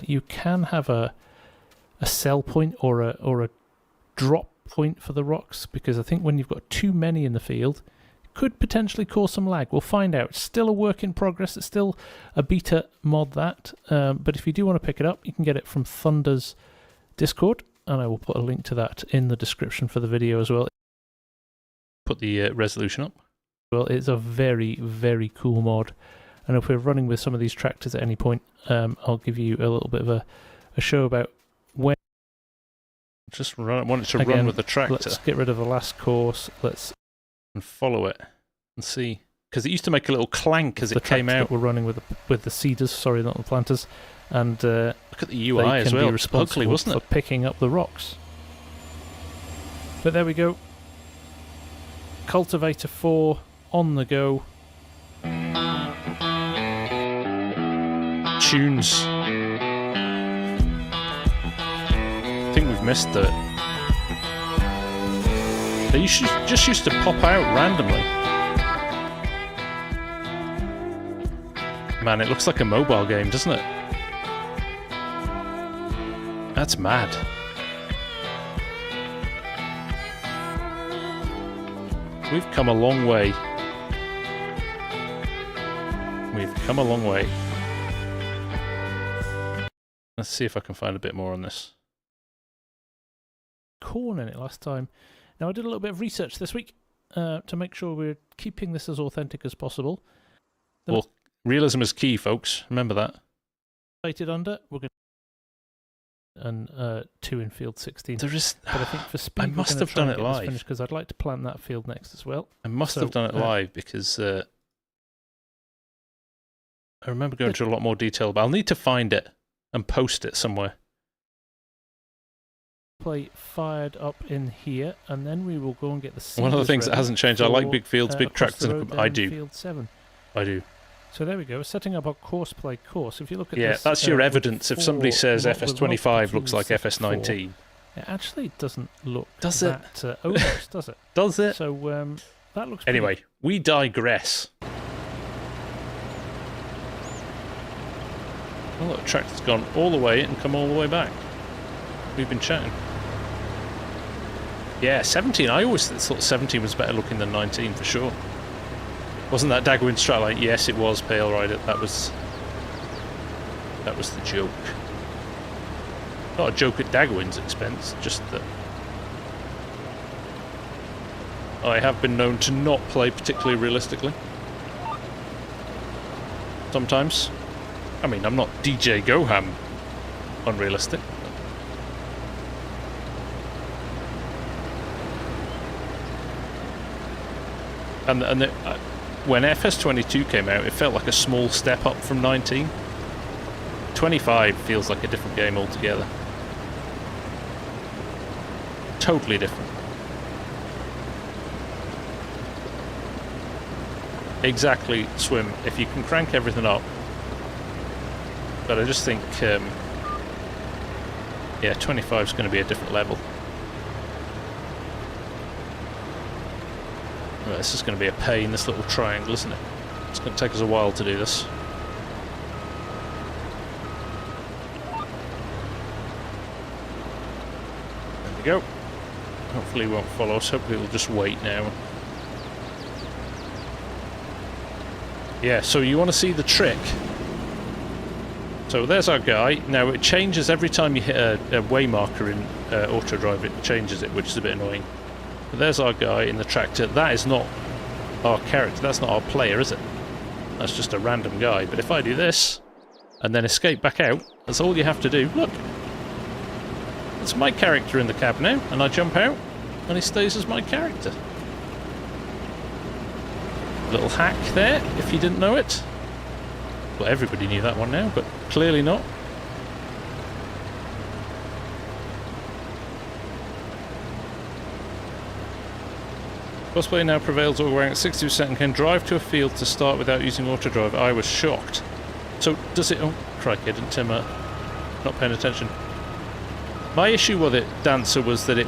You can have a sell point or a drop point for the rocks, because I think when you've got too many in the field, it could potentially cause some lag. We'll find out. It's still a work in progress. It's still a beta mod, that. But if you do want to pick it up, you can get it from Thunder's Discord, and I will put a link to that in the description for the video as well. Put the resolution up. Well, it's a very, very cool mod, and if we're running with some of these tractors at any point, I'll give you a little bit of a show about when. Just run. I want it to run with the tractor. Let's get rid of the last course. And follow it and see, because it used to make a little clank as it came out. We're running with the seeders, sorry, not the planters, and look at the UI as well. It's ugly, wasn't it? For picking up the rocks. But there we go. Cultivator 4 on the go. Tunes. I think we've missed it. They just used to pop out randomly. Man, it looks like a mobile game, doesn't it? That's mad. We've come a long way. We've come a long way. Let's see if I can find a bit more on this. Corn in it last time. Now, I did a little bit of research this week to make sure we're keeping this as authentic as possible. Well, realism is key, folks. Remember that. Rated under, we're going to and 2 in field 16. There is, but I think for speed, I must have done it live, because I'd like to plant that field next as well. I must have done it live because I remember going into a lot more detail, but I'll need to find it and post it somewhere. Play fired up in here, and then we will go and get the. One of the things that hasn't changed, I like big fields, big tractors. I do. Field 7. I do. So there we go. We're setting up our courseplay course. If you look at this, that's your evidence. If somebody says FS25 looks like FS19, it actually doesn't look. Does that, it? Odorous, does it? Does it? So that looks. Anyway, we digress. Oh, look, the tractor's gone all the way and come all the way back. We've been chatting. Yeah, 17. I always thought 17 was better looking than 19 for sure. Wasn't that Dagwin Stratline? Yes, it was, Pale Rider. That was the joke. Not a joke at Dagwin's expense, just that I have been known to not play particularly realistically. Sometimes. I mean, I'm not DJ Goham unrealistic. And when FS22 came out, it felt like a small step up from 19. 25 feels like a different game altogether. Totally different. Exactly, Swim. If you can crank everything up. But I just think, yeah, 25 is going to be a different level. Well, this is going to be a pain, this little triangle, isn't it? It's going to take us a while to do this. There we go. Hopefully he won't follow us. Hopefully we'll just wait now. Yeah, so you want to see the trick. So there's our guy. Now it changes every time you hit a way marker in auto drive, it changes it, which is a bit annoying. But there's our guy in the tractor. That is not our character, that's not our player, is it? That's just a random guy. But if I do this, and then escape back out, that's all you have to do. Look! It's my character in the cab now, and I jump out, and he stays as my character. Little hack there, if you didn't know it. Well, everybody knew that one now, but clearly not. Cosplay now prevails all wearing at 60% and can drive to a field to start without using auto drive. I was shocked. So does it... Oh, crikey, I didn't turn my... Not paying attention. My issue with it, Dancer, was that it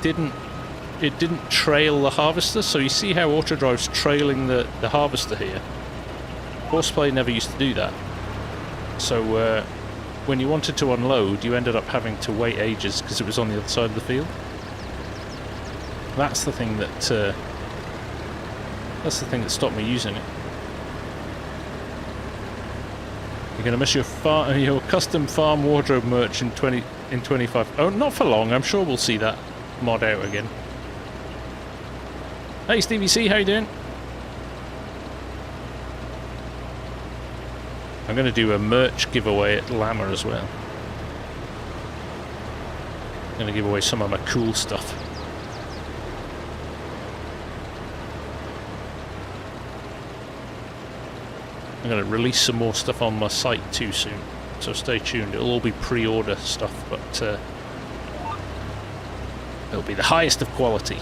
didn't trail the harvester. So you see how auto drive's trailing the harvester here. Horseplay never used to do that. So when you wanted to unload, you ended up having to wait ages because it was on the other side of the field. That's the thing that stopped me using it. You're gonna miss your custom farm wardrobe merch in 25. Oh, not for long. I'm sure we'll see that mod out again. Hey, Stevie C, how you doing? I'm gonna do a merch giveaway at Llama as well. I'm gonna give away some of my cool stuff. I'm going to release some more stuff on my site too soon, so stay tuned. It'll all be pre-order stuff, but it'll be the highest of quality.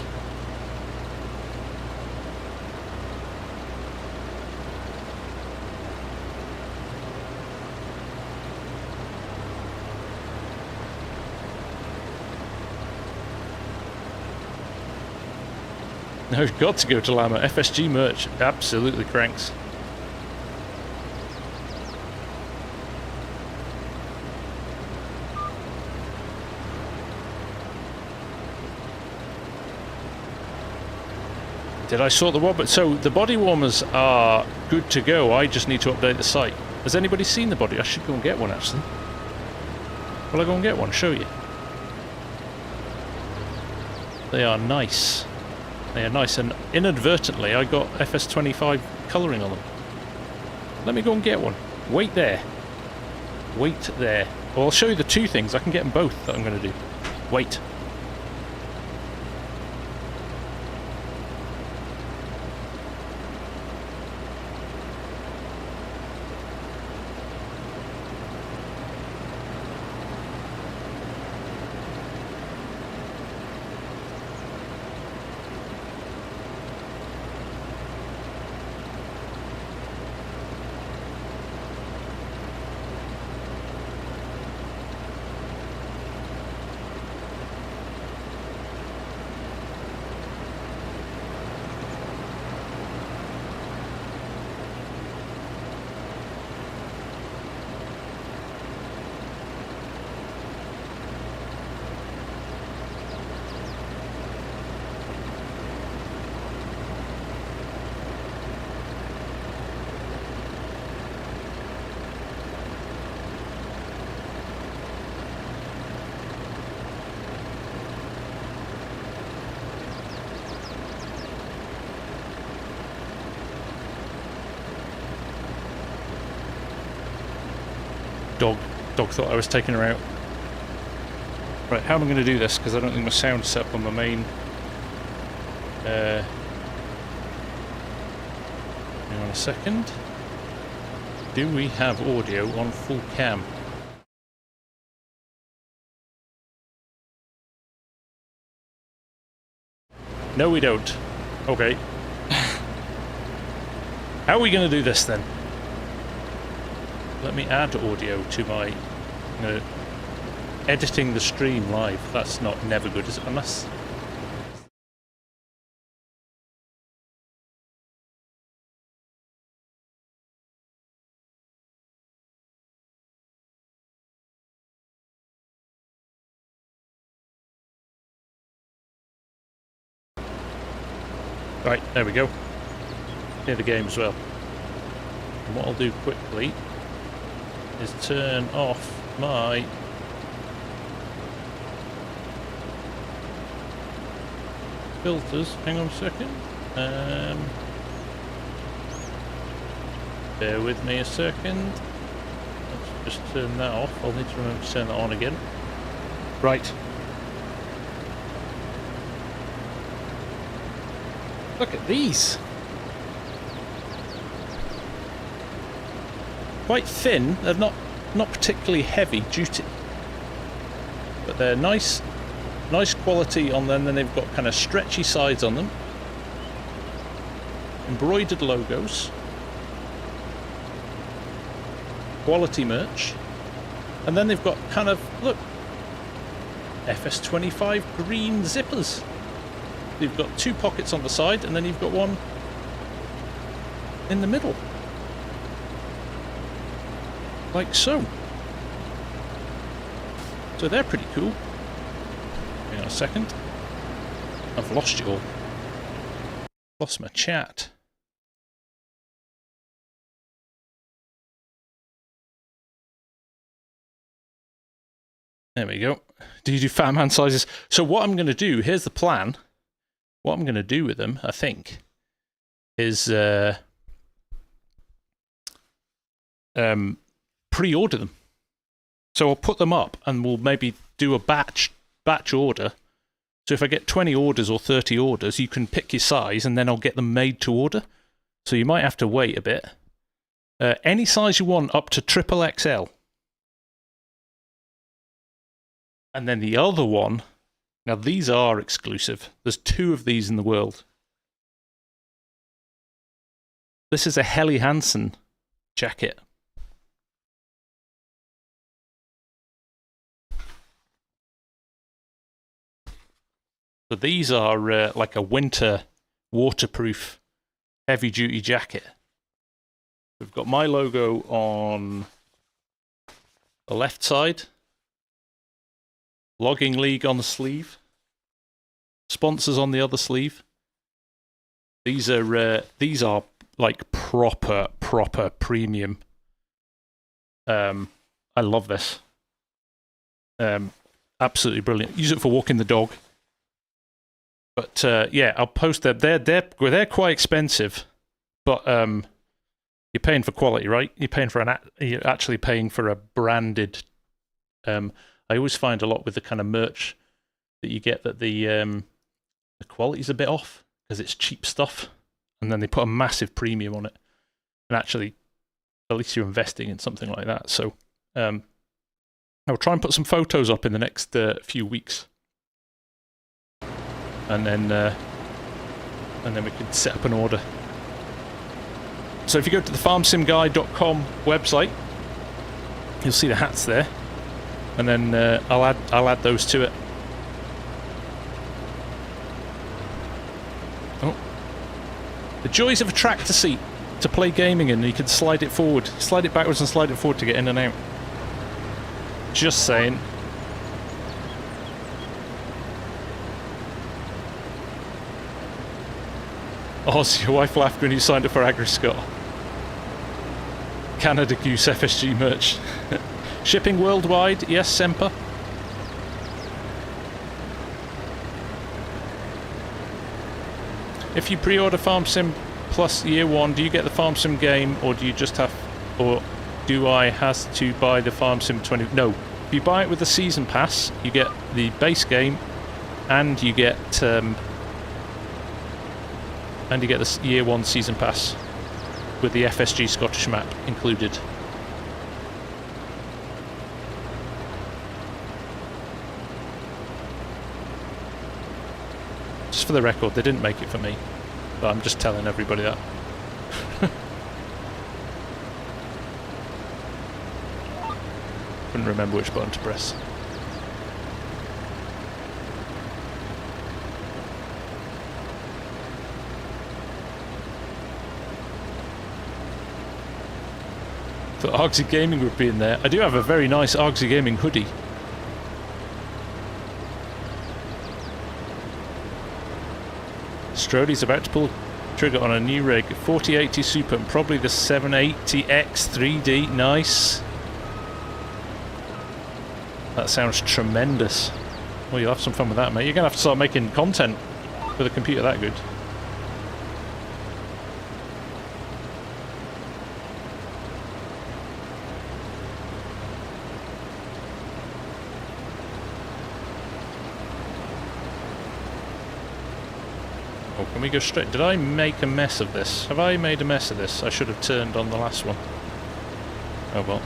No, you've got to go to Llama. FSG merch absolutely cranks. Did I sort the warmer? So the body warmers are good to go. I just need to update the site. Has anybody seen the body? I should go and get one actually. Will I go and get one? Show you. They are nice. They are nice, and inadvertently I got FS25 colouring on them. Let me go and get one. Wait there. Wait there. Well, I'll show you the two things. I can get them both that I'm going to do. Wait. Dog thought I was taking her out. Right, how am I going to do this? Because I don't think my sound's set up on my main. Hang on a second. Do we have audio on full cam? No, we don't. Okay. How are we going to do this then? Let me add audio to my editing the stream live. That's never good, is it? Unless... Right, there we go. Near the game as well. And what I'll do quickly is turn off my filters. Hang on a second. Bear with me a second. Let's just turn that off. I'll need to remember to turn that on again. Right. Look at these. Quite thin. They're not particularly heavy duty, but they're nice quality on them. Then they've got kind of stretchy sides on them. embroidered logos, quality merch, and then they've got kind of, look, FS25 green zippers. You've got 2 pockets on the side, and then you've got one in the middle. Like so. So they're pretty cool. Hang on a second. I've lost you all. Lost my chat. There we go. Do you do fat man sizes? So what I'm going to do, here's the plan. What I'm going to do with them, I think, is pre-order them. So I'll put them up and we'll maybe do a batch order. So if I get 20 orders or 30 orders, you can pick your size and then I'll get them made to order. So you might have to wait a bit. Any size you want up to triple XL. And then the other one, now these are exclusive. There's 2 of these in the world. This is a Helly Hansen jacket. So these are like a winter waterproof heavy duty jacket. We've got my logo on the left side. Logging League on the sleeve. Sponsors on the other sleeve. These are like proper premium. I love this. Absolutely brilliant. Use it for walking the dog. But yeah, I'll post them. They're quite expensive, but you're paying for quality, right? You're actually paying for a branded. I always find a lot with the kind of merch that you get that the quality's a bit off because it's cheap stuff, and then they put a massive premium on it. And actually, at least you're investing in something like that. So I'll try and put some photos up in the next few weeks, and then we can set up an order. So if you go to the FarmSimGuy.com website, you'll see the hats there. And then I'll add those to it. Oh, the joys of a tractor seat to play gaming in. You can slide it forward, slide it backwards, and slide it forward to get in and out. Just saying. Oz, your wife laughed when you signed up for Agri-Scott. Canada Goose FSG merch. Shipping worldwide, yes, Semper. If you pre-order FarmSim Plus Year 1, do you get the FarmSim game, or do you just have, or do I has to buy the FarmSim 20? No, if you buy it with the season pass, you get the base game, and you get the Year 1 season pass with the FSG Scottish map included. Just for the record, they didn't make it for me, but I'm just telling everybody that. Couldn't remember which button to press. Thought Argsy Gaming would be in there. I do have a very nice Argsy Gaming hoodie. Strody's about to pull trigger on a new rig, 4080 Super and probably the 780X 3D. Nice. That sounds tremendous. Well, you'll have some fun with that, mate. You're going to have to start making content with a computer that good. Oh, can we go straight? Did I make a mess of this? Have I made a mess of this? I should have turned on the last one. Oh well.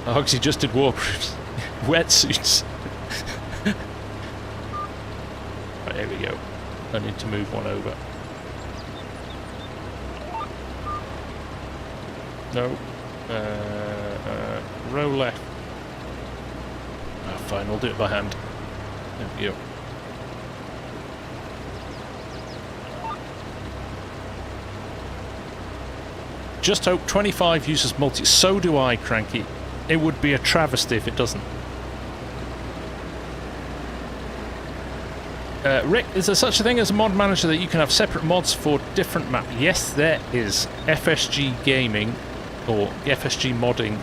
Hogsy just did waterproofs. Wetsuits. Right, here we go. I need to move one over. No. Row left. Ah, fine, we'll do it by hand. There we go. Just hope 25 uses multi. So do I, Cranky. It would be a travesty if it doesn't. Rick, is there such a thing as a mod manager that you can have separate mods for different maps? Yes, there is. FSG Gaming or FSG Modding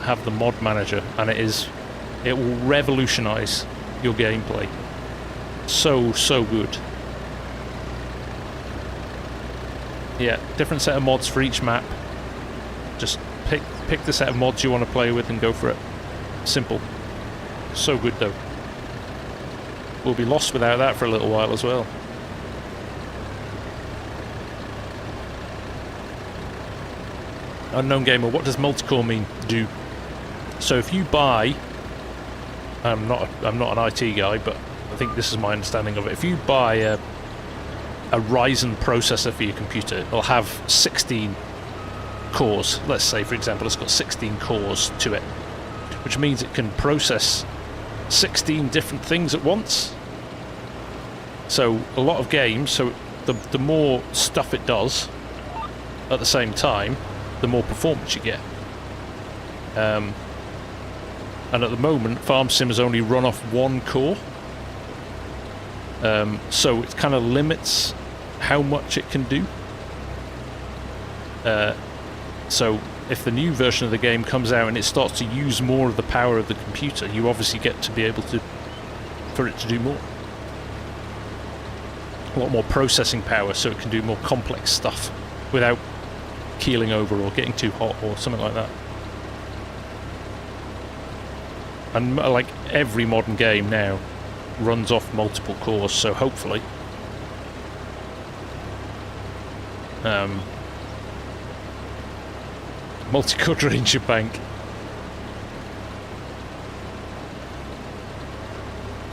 have the mod manager, and it will revolutionize your gameplay. So good. Yeah, different set of mods for each map. Just pick the set of mods you want to play with and go for it. Simple. So good though. We'll be lost without that for a little while as well. Unknown Gamer, what does multi-core mean? Do. So if you buy, I'm not an IT guy, but I think this is my understanding of it. If you buy a Ryzen processor for your computer, it'll have 16 cores. Let's say, for example, it's got 16 cores to it, which means it can process 16 different things at once. So a lot of games, so the more stuff it does at the same time, the more performance you get. And at the moment, FarmSim has only run off one core. So it kind of limits how much it can do. So if the new version of the game comes out and it starts to use more of the power of the computer, you obviously get to be able to, for it to do more. A lot more processing power, so it can do more complex stuff without keeling over or getting too hot or something like that. And like every modern game now runs off multiple cores, so hopefully multi-core drains your bank.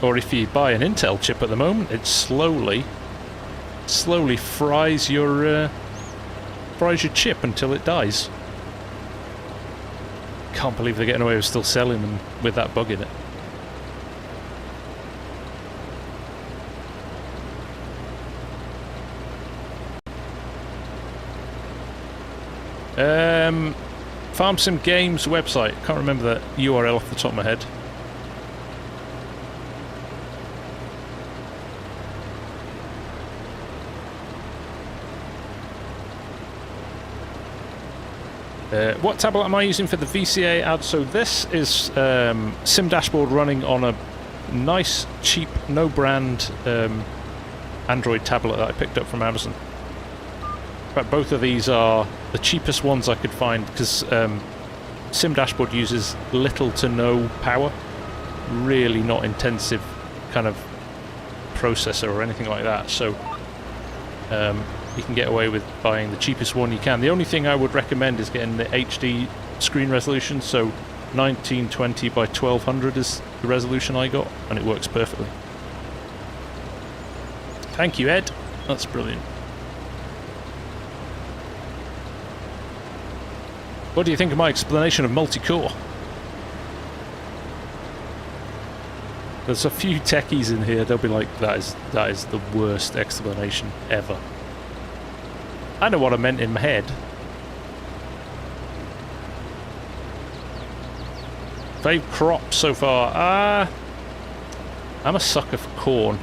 Or if you buy an Intel chip at the moment, it slowly fries your chip until it dies. Can't believe they're getting away with still selling them with that bug in it. FarmSim Games website. Can't remember the URL off the top of my head. What tablet am I using for the VCA ad? So this is Sim Dashboard running on a nice, cheap, no brand Android tablet that I picked up from Amazon. In fact, both of these are the cheapest ones I could find because Sim Dashboard uses little to no power. Really not intensive kind of processor or anything like that. So you can get away with buying the cheapest one you can. The only thing I would recommend is getting the HD screen resolution. So 1920 by 1200 is the resolution I got, and it works perfectly. Thank you, Ed. That's brilliant. What do you think of my explanation of multi-core? There's a few techies in here, they'll be like, that is the worst explanation ever. I know what I meant in my head. Fave crop so far. I'm a sucker for corn.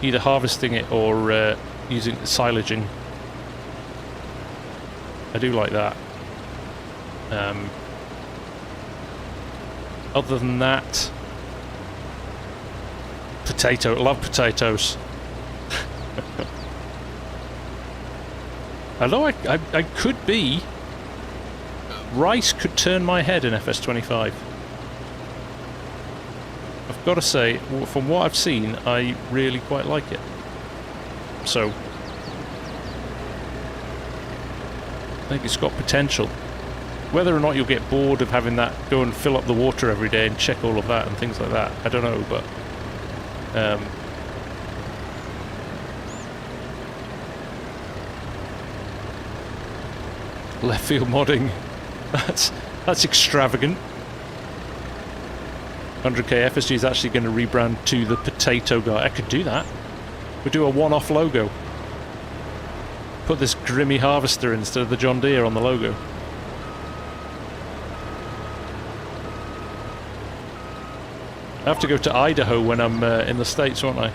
Either harvesting it or using silaging. I do like that. Other than that, potato. Love potatoes. Although I could be, rice could turn my head in FS25. I've got to say, from what I've seen, I really quite like it. So, I think it's got potential. Whether or not you'll get bored of having that, go and fill up the water every day and check all of that and things like that, I don't know, but Left field modding. That's extravagant. 100k FSG is actually going to rebrand to the potato guy. I could do that. We'll do a one-off logo. Put this Grimmy Harvester instead of the John Deere on the logo. I have to go to Idaho when I'm in the States, won't I?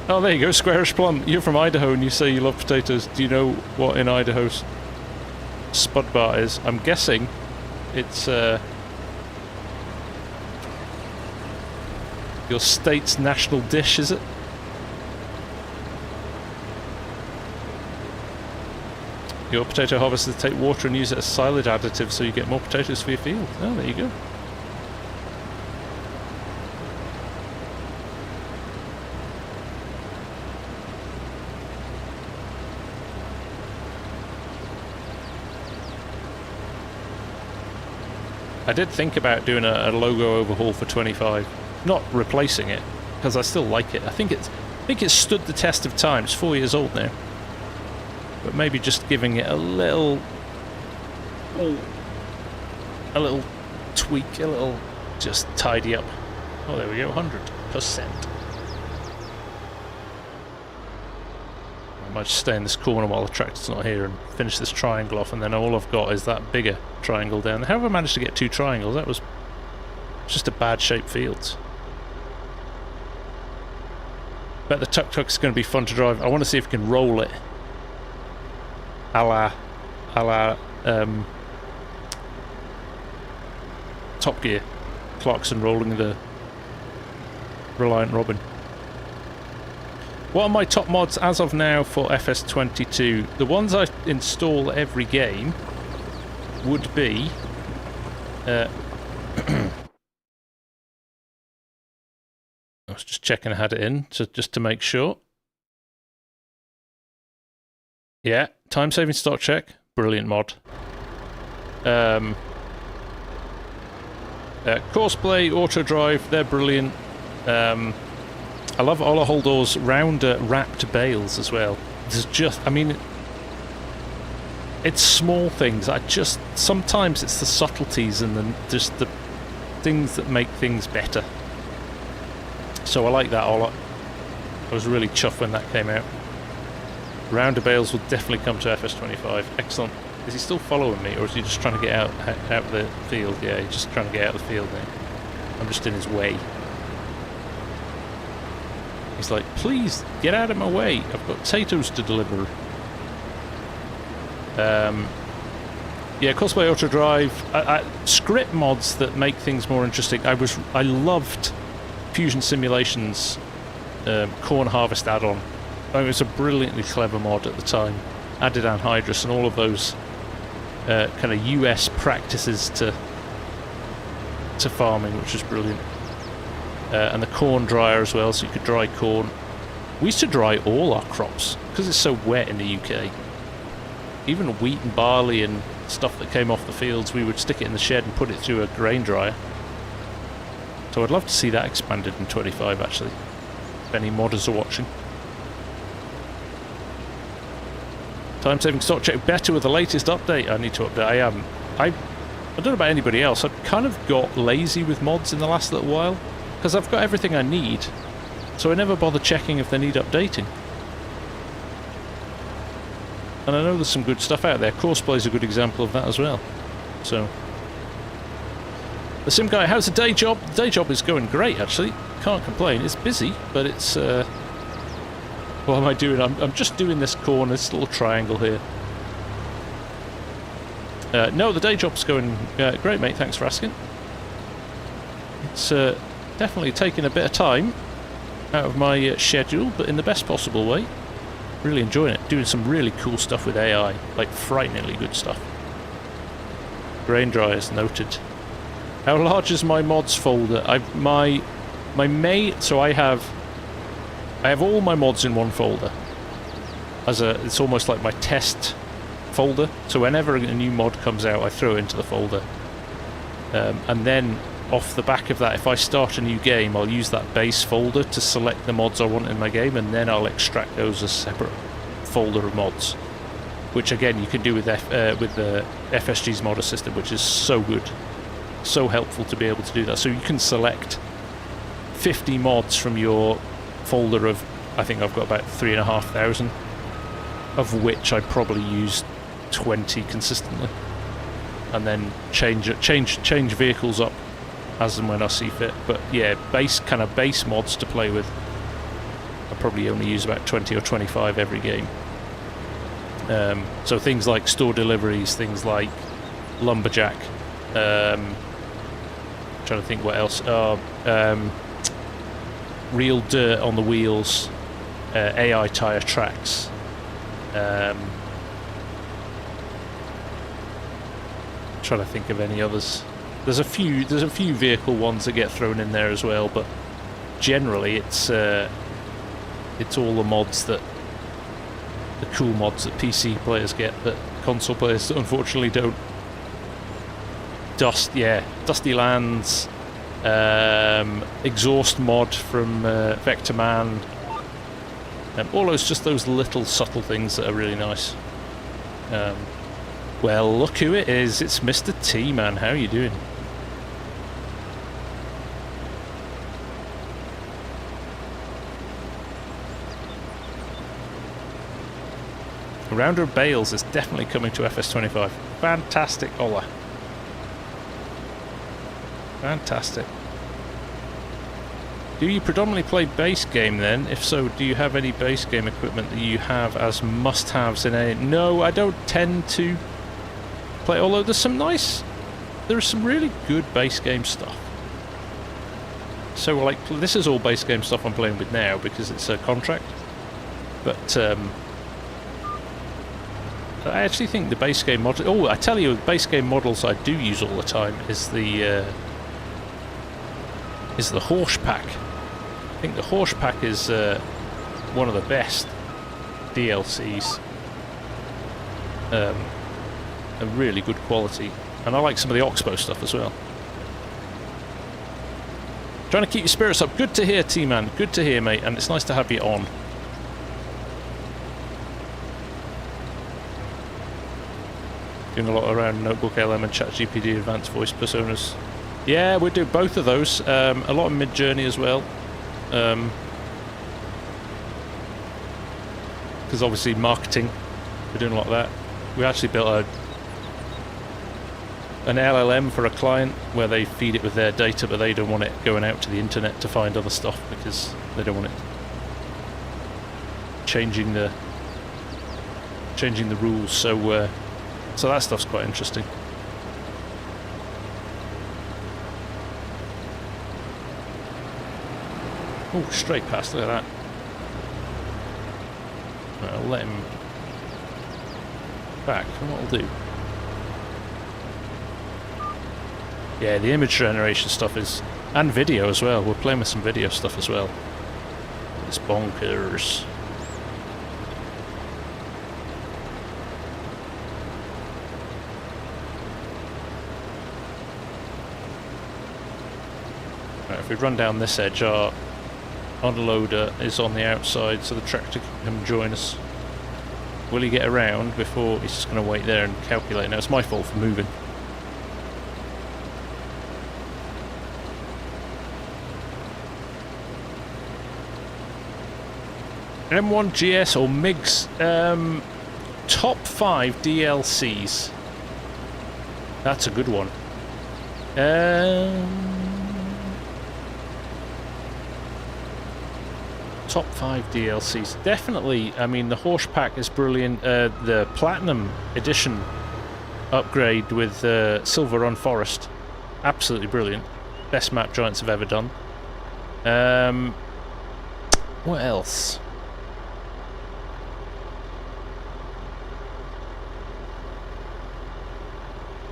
Oh, there you go, Squarish Plum. You're from Idaho and you say you love potatoes. Do you know what in Idaho's spud bar is? I'm guessing it's your state's national dish, is it? Your potato harvesters take water and use it as silage additive so you get more potatoes for your field. Oh, there you go. I did think about doing a logo overhaul for 25, not replacing it, because I still like it. I think it's stood the test of time. It's 4 years old now, but maybe just giving it a little tweak, a little just tidy up. Oh, there we go, 100%. I might just stay in this corner while the tractor's not here and finish this triangle off, and then all I've got is that bigger triangle down there. How have I managed to get 2 triangles? That was just a bad shaped field. Bet the tuk-tuk's going to be fun to drive. I want to see if we can roll it. A la Top Gear. Clarkson rolling the Reliant Robin. What are my top mods as of now for FS22? The ones I install every game would be I was just checking I had it in just to make sure. Yeah, time saving stock check, brilliant mod. Courseplay, auto drive, they're brilliant. I love Ola Holdor's round wrapped bales as well. There's just, I mean, it's small things. Sometimes it's the subtleties and just the things that make things better. So I like that Ola. I was really chuffed when that came out. Rounder bales will definitely come to FS25. Excellent. Is he still following me, or is he just trying to get out of the field? Yeah, he's just trying to get out of the field now. I'm just in his way. He's like, please, get out of my way. I've got potatoes to deliver. Yeah, Cosplay Auto Drive. Script mods that make things more interesting. I loved Fusion Simulation's corn harvest add-on. I mean, it was a brilliantly clever mod at the time. Added anhydrous and all of those kind of US practices to farming, which was brilliant. And the corn dryer as well, so you could dry corn. We used to dry all our crops because it's so wet in the UK. Even wheat and barley and stuff that came off the fields, we would stick it in the shed and put it through a grain dryer. So I'd love to see that expanded in 25 actually, if any modders are watching. Time saving stock check better with the latest update. I need to update. I don't know about anybody else. I've kind of got lazy with mods in the last little while because I've got everything I need, so I never bother checking if they need updating. And I know there's some good stuff out there. Courseplay is a good example of that as well. So, the Sim Guy, how's the day job? The day job is going great actually. Can't complain. It's busy, but it's what am I doing? I'm just doing this corner, this little triangle here. No, the day job's going great, mate. Thanks for asking. It's definitely taking a bit of time out of my schedule, but in the best possible way. Really enjoying it. Doing some really cool stuff with AI, like frighteningly good stuff. Grain dryers noted. How large is my mods folder? So I have all my mods in one folder. It's almost like my test folder. So whenever a new mod comes out, I throw it into the folder. And then off the back of that, if I start a new game, I'll use that base folder to select the mods I want in my game, and then I'll extract those as a separate folder of mods, which again you can do with the FSG's mod assistant, which is so good, so helpful to be able to do that. So you can select 50 mods from your folder of, I think I've got about 3,500, of which I probably use 20 consistently, and then change vehicles up as and when I see fit. But yeah, base mods to play with, I probably only use about 20 or 25 every game. So things like store deliveries, things like lumberjack, trying to think what else, real dirt on the wheels, AI tyre tracks, trying to think of any others. There's a few vehicle ones that get thrown in there as well, but generally it's all the mods the cool mods that PC players get that console players unfortunately don't. Dusty Lands, exhaust mod from Vector Man, and all those little subtle things that are really nice. Well, look who it is. It's Mr. T, man. How are you doing? A rounder of bales is definitely coming to FS25. Fantastic, Ola. Fantastic. Do you predominantly play base game then? If so, do you have any base game equipment that you have as must-haves in a... No, I don't tend to play, although there's some really good base game stuff. So like, this is all base game stuff I'm playing with now because it's a contract. But I actually think the base game model... Oh, I tell you, the base game models I do use all the time is the Horse Pack. I think the Horse Pack is one of the best DLCs. A really good quality, and I like some of the Oxbow stuff as well. Trying to keep your spirits up. Good to hear, T-Man. Good to hear, mate, and it's nice to have you on. Doing a lot around Notebook LM and ChatGPT advanced voice personas. Yeah, we do both of those. A lot of Mid-Journey as well. Because obviously marketing, we're doing a lot of that. We actually built an LLM for a client where they feed it with their data, but they don't want it going out to the internet to find other stuff because they don't want it changing the rules. So that stuff's quite interesting. Oh, straight past, look at that. Right, I'll let him back, and what I'll do... Yeah, the image generation stuff is... and video as well, we're playing with some video stuff as well. It's bonkers. Right, if we run down this edge, our unloader is on the outside, so the tractor can come join us. Will he get around before he's just going to wait there and calculate? Now, it's my fault for moving. M1 GS or MiGs, top 5 DLCs. That's a good one. Top 5 DLCs. Definitely, I mean, the Horse Pack is brilliant. The Platinum Edition upgrade with Silver Run Forest. Absolutely brilliant. Best map Giants have ever done. What else?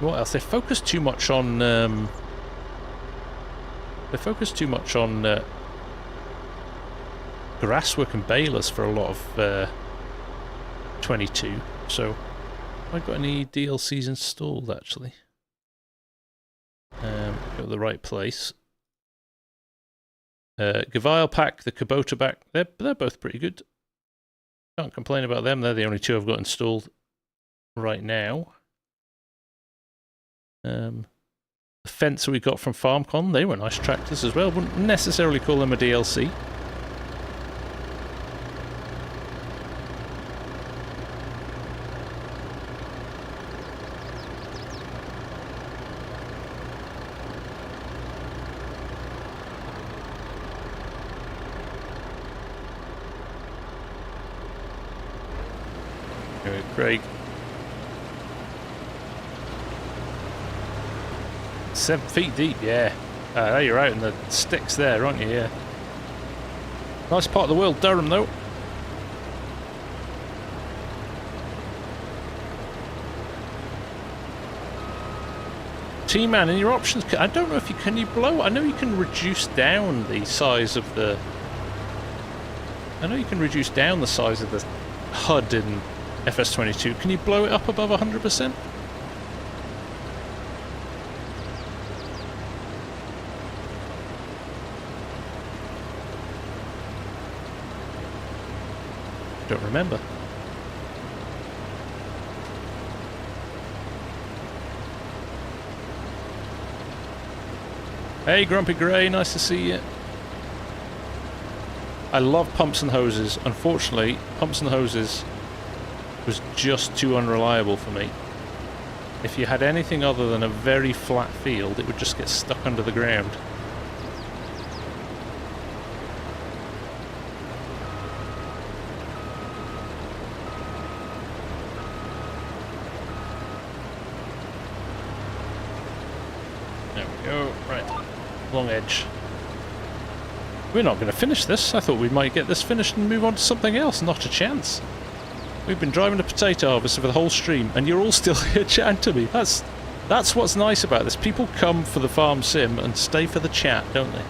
What else? They focus too much on... grasswork and balers for a lot of 22. So, have I got any DLCs installed actually? Go go to the right place. Gavile pack, the Kubota pack, they're both pretty good. Can't complain about them. They're the only two I've got installed right now. The fence we got from FarmCon, they were nice tractors as well. Wouldn't necessarily call them a DLC. Anyway, Craig. 7 feet deep, yeah. You're out in the sticks there, aren't you? Yeah. Nice part of the world, Durham, though. T-Man, in your options, I don't know if you can blow. I know you can reduce down the size of the. I know you can reduce down the size of the HUD in FS22. Can you blow it up above 100%? Don't remember. Hey Grumpy Grey, nice to see you. I love pumps and hoses. Unfortunately, pumps and hoses was just too unreliable for me. If you had anything other than a very flat field, it would just get stuck under the ground. There we go. Right. Long edge. We're not going to finish this. I thought we might get this finished and move on to something else. Not a chance. We've been driving a potato harvester for the whole stream, and you're all still here chatting to me. That's what's nice about this. People come for the farm sim and stay for the chat, don't they?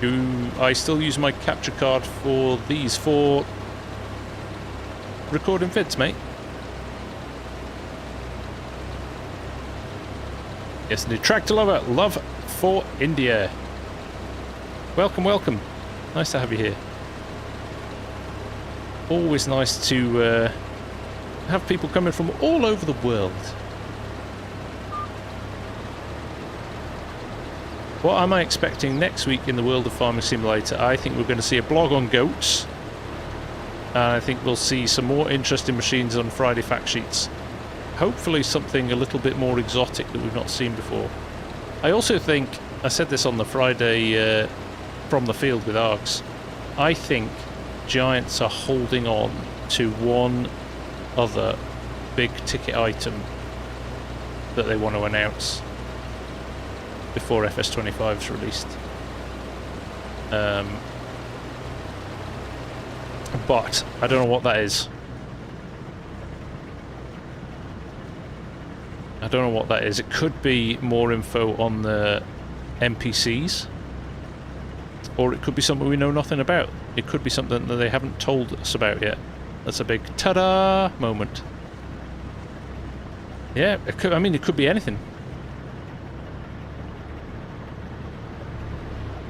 Do I still use my capture card for these 4 recording vids, mate? Yes, the tractor lover, love for India. Welcome, welcome. Nice to have you here. Always nice to have people coming from all over the world. What am I expecting next week in the world of Farming Simulator? I think we're going to see a blog on goats. And I think we'll see some more interesting machines on Friday fact sheets. Hopefully something a little bit more exotic that we've not seen before. I also think, I said this on the Friday from the field with Args, I think Giants are holding on to one other big ticket item that they want to announce before FS25 is released. But I don't know what that is. I don't know what that is. It could be more info on the NPCs, or it could be something we know nothing about. It could be something that they haven't told us about yet. That's a big ta-da moment. Yeah, it could, I mean, it could be anything.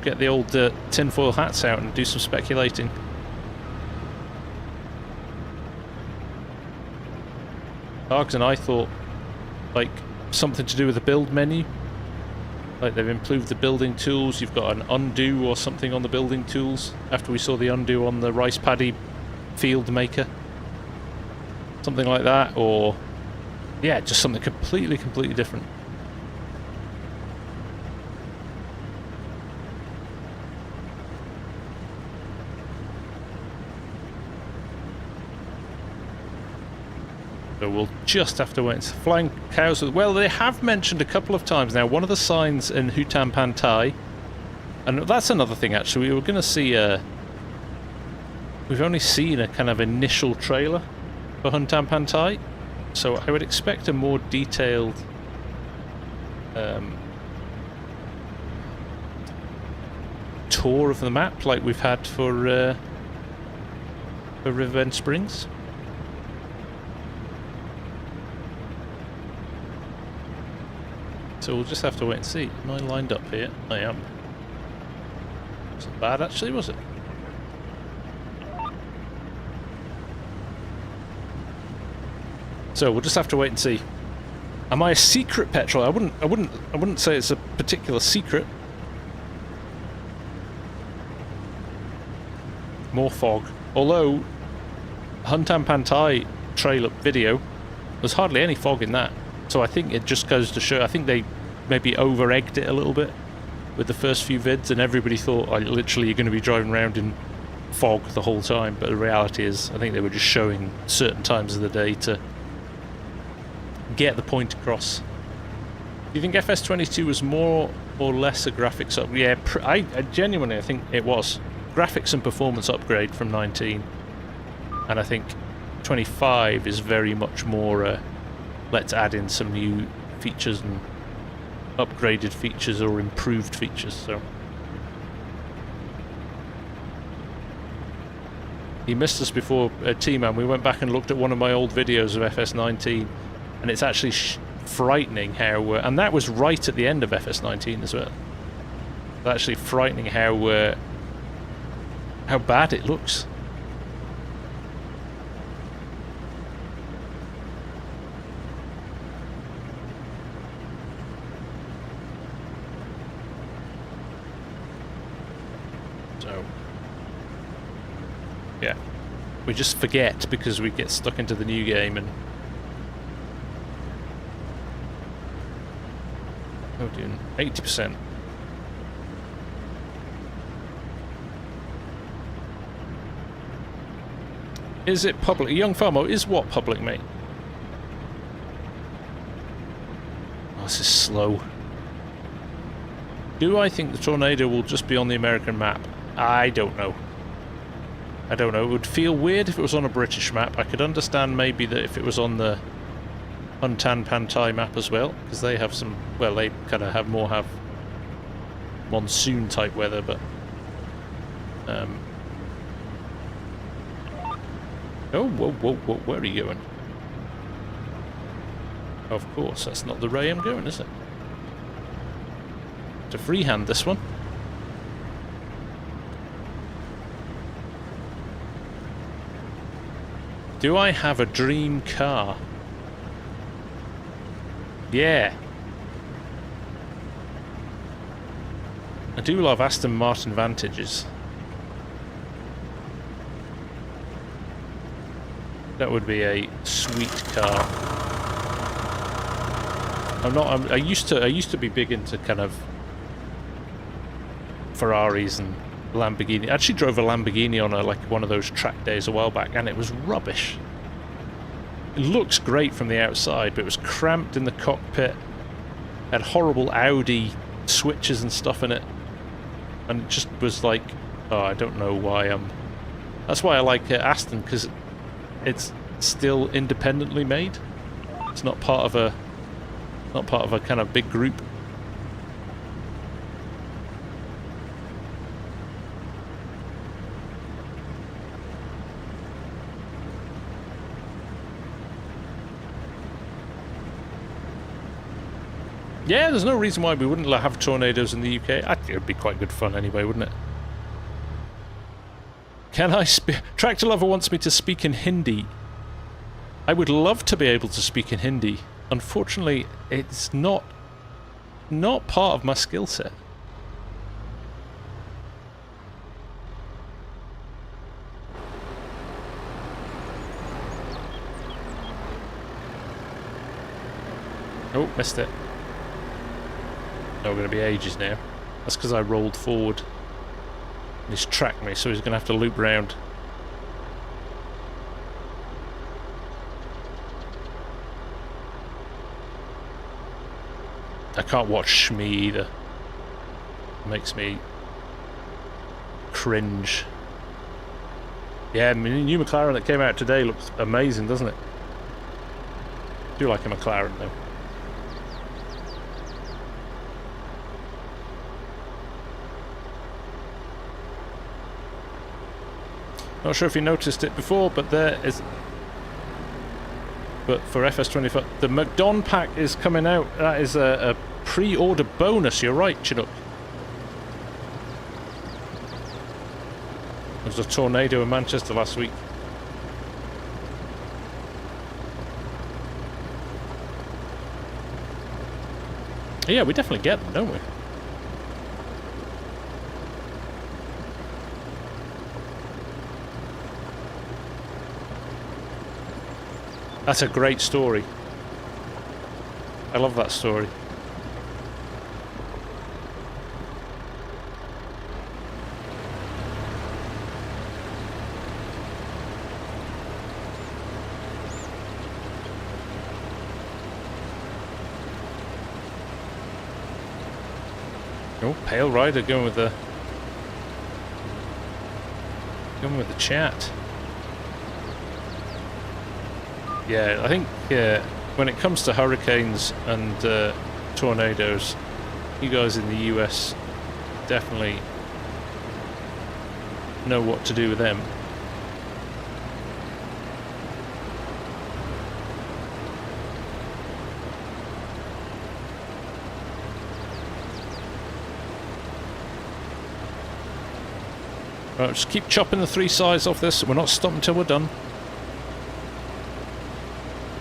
Get the old tinfoil hats out and do some speculating. Args and I thought, like, something to do with the build menu. Like, they've improved the building tools. You've got an undo or something on the building tools after we saw the undo on the rice paddy field maker. Something like that, or yeah, just something completely different. So we'll just have to wait. Flying cows. Well, they have mentioned a couple of times now. One of the signs in Hutan Pantai, and that's another thing actually. We were going to see we've only seen a kind of initial trailer for Hutan Pantai, so I would expect a more detailed tour of the map like we've had for Riverbend Springs. So we'll just have to wait and see. Am I lined up here? I am. Wasn't bad actually, was it? So we'll just have to wait and see. Am I a secret petrol? I wouldn't say it's a particular secret. More fog. Although Huntan Pantai trail up video, there's hardly any fog in that. So I think it just goes to show, I think they maybe over-egged it a little bit with the first few vids, and everybody thought, oh, literally you're going to be driving around in fog the whole time, but the reality is I think they were just showing certain times of the day to get the point across. Do you think FS22 was more or less a graphics up? Yeah, I genuinely think it was. Graphics and performance upgrade from 19, and I think 25 is very much more let's add in some new features and upgraded features or improved features. So he missed us before, T-Man. We went back and looked at one of my old videos of FS19, and it's actually frightening how and that was right at the end of FS19 as well. It's actually frightening how bad it looks. So yeah, we just forget because we get stuck into the new game. And oh, doing 80%. Is it public? Young Farmer, is what public, mate? Oh, this is slow. Do I think the tornado will just be on the American map? I don't know. I don't know. It would feel weird if it was on a British map. I could understand maybe that if it was on the Huntan Pantai map as well, because they have some, well, they kind of have monsoon type weather, but oh, whoa, whoa, whoa, where are you going? Of course, that's not the way I'm going, is it? To freehand this one. Do I have a dream car? Yeah. I do love Aston Martin Vantages. That would be a sweet car. I used to be big into kind of Ferraris and Lamborghini. I actually drove a Lamborghini on one of those track days a while back, and it was rubbish. It looks great from the outside, but it was cramped in the cockpit. Had horrible Audi switches and stuff in it, and it just was like, oh, I don't know why that's why I like Aston, because it's still independently made. It's not part of a kind of big group. Yeah, there's no reason why we wouldn't have tornadoes in the UK. I think it would be quite good fun anyway, wouldn't it? Can I Tractor Lover wants me to speak in Hindi. I would love to be able to speak in Hindi. Unfortunately, it's not part of my skill set. Oh, missed it. No, we're going to be ages now. That's because I rolled forward. He's tracked me, so he's going to have to loop round. I can't watch Shmi either. It makes me cringe. Yeah, I mean, the new McLaren that came out today looks amazing, doesn't it? I do like a McLaren though. Not sure if you noticed it before, but there is... But for FS25, the McDon pack is coming out. That is a pre-order bonus. You're right, Chinook. There was a tornado in Manchester last week. Yeah, we definitely get them, don't we? That's a great story. I love that story. Oh, Pale Rider going with the chat. Yeah, I think when it comes to hurricanes and tornadoes, you guys in the US definitely know what to do with them. Right, just keep chopping the 3 sides off this. We're not stopping until we're done.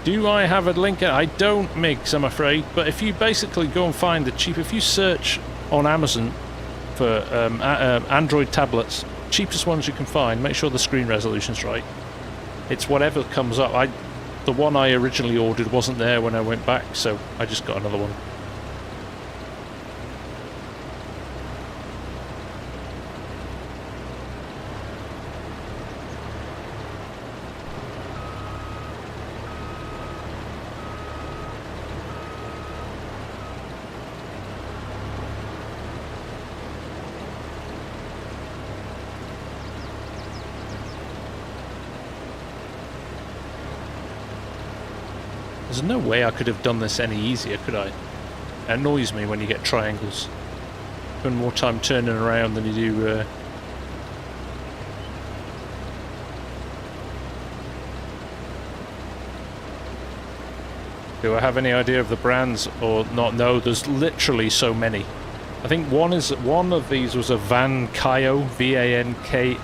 Do I have a link? I don't, Migs, I'm afraid. But if you basically go and find the cheap... If you search on Amazon for Android tablets, cheapest ones you can find, make sure the screen resolution's right. It's whatever comes up. The one I originally ordered wasn't there when I went back, so I just got another one. There's no way I could have done this any easier, could I? It annoys me when you get triangles. Spend more time turning around than you do... Do I have any idea of the brands or not? No, there's literally so many. I think one of these was a Vankaya, V-A-N-K-A-Y-A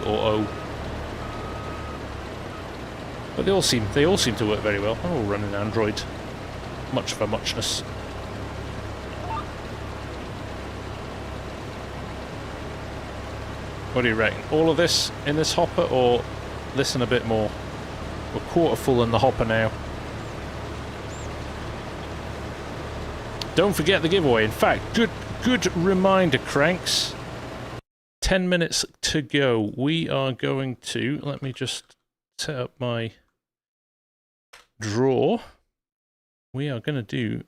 or O. But they all seem to work very well. They're all running Android. Much for muchness. What do you reckon? All of this in this hopper, or this and a bit more? We're quarter full in the hopper now. Don't forget the giveaway. In fact, good reminder, cranks. 10 minutes to go. We are going to... Let me just set up my... draw. We're going to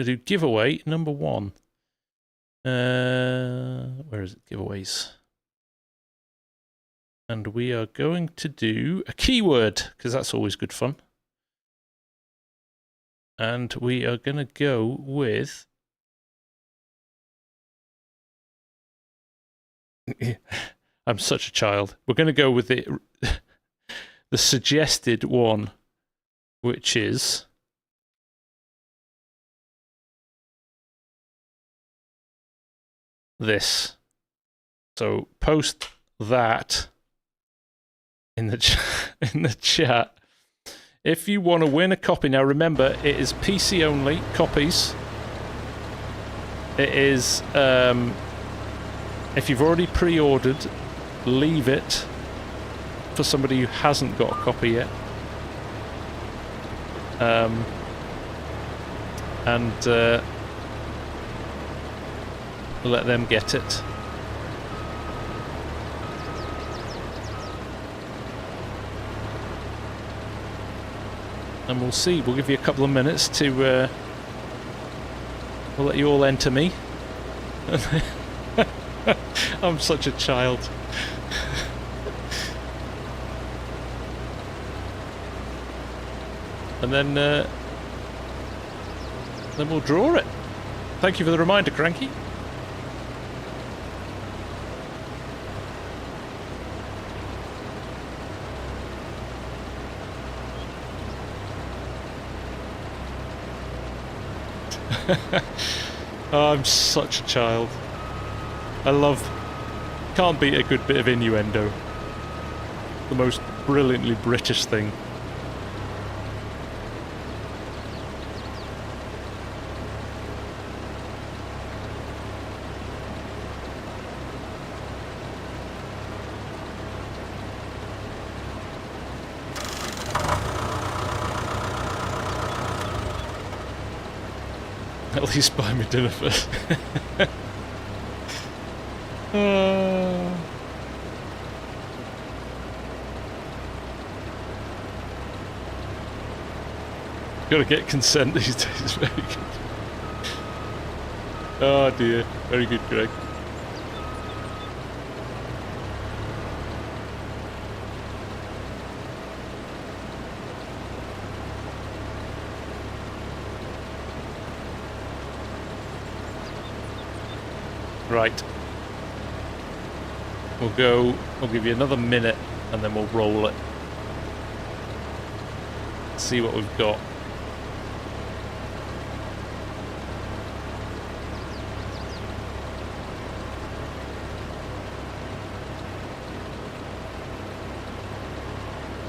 do giveaway number 1. Where is it? Giveaways. And we are going to do a keyword, because that's always good fun. And we are going to go with... I'm such a child. We're going to go with the suggested one, which is this. So post that in the chat if you want to win a copy. Now remember, it is PC only copies. It is if you've already pre-ordered, leave it for somebody who hasn't got a copy yet. And let them get it. And we'll see. We'll give you a couple of minutes to... we'll let you all enter me. I'm such a child. And then we'll draw it. Thank you for the reminder, Cranky. Oh, I'm such a child. I love... Can't beat a good bit of innuendo. The most brilliantly British thing. At least buy me dinner first. Gotta get consent these days, very good. Oh dear, very good, Greg. Right. We'll give you another minute and then we'll roll it. See what we've got.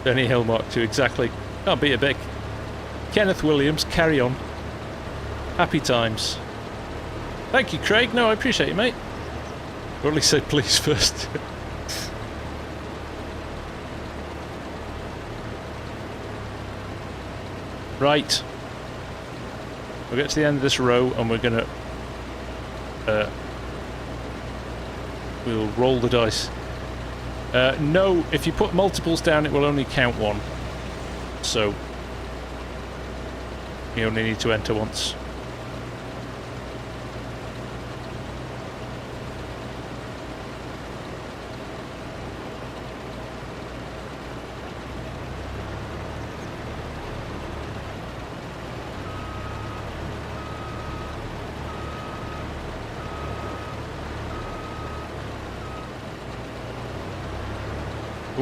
Benny Hill Mark 2, exactly. Can't beat it big. Kenneth Williams, carry on. Happy times. Thank you, Craig. No, I appreciate you, mate. Or at least say please first. Right. We'll get to the end of this row and we're gonna... we'll roll the dice. No, if you put multiples down it will only count one. So... you only need to enter once.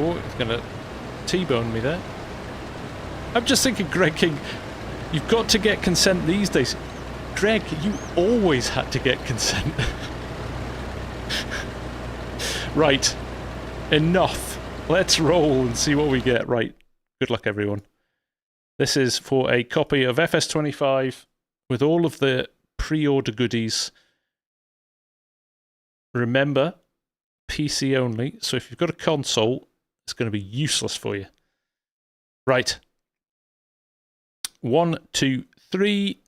Oh, it's gonna T-bone me there. I'm just thinking, Greg King, you've got to get consent these days. Greg, you always had to get consent. Right. Enough. Let's roll and see what we get. Right. Good luck, everyone. This is for a copy of FS25 with all of the pre-order goodies. Remember, PC only. So if you've got a console, it's going to be useless for you. Right. 1, 2, 3.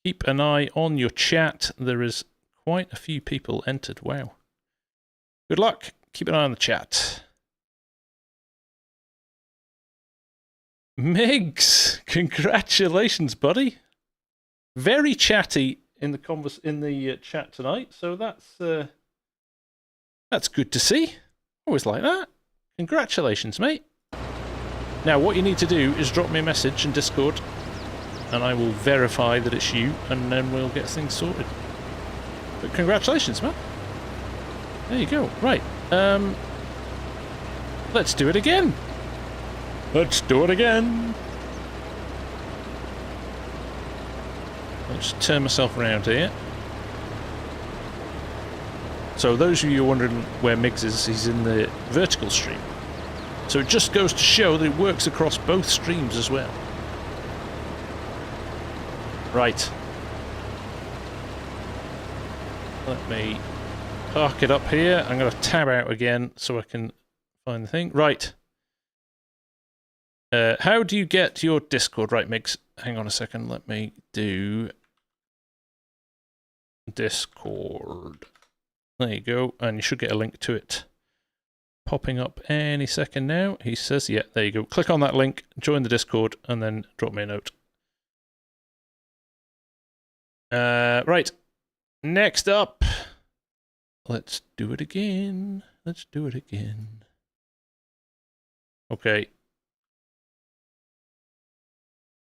Keep an eye on your chat. There is quite a few people entered. Wow. Good luck. Keep an eye on the chat. Migs, congratulations, buddy. Very chatty in the chat tonight, so that's good to see. Always like that. Congratulations, mate. Now, what you need to do is drop me a message in Discord, and I will verify that it's you, and then we'll get things sorted. But congratulations, man. There you go. Right. Let's do it again. Let's do it again. I'll just turn myself around here. So those of you wondering where Migs is, he's in the vertical stream. So it just goes to show that it works across both streams as well. Right. Let me park it up here. I'm going to tab out again so I can find the thing. Right. How do you get your Discord? Right, Migs. Hang on a second. Let me do Discord. There you go. And you should get a link to it popping up any second now. He says, yeah, there you go. Click on that link, join the Discord, and then drop me a note. Right. Next up. Let's do it again. Let's do it again. Okay.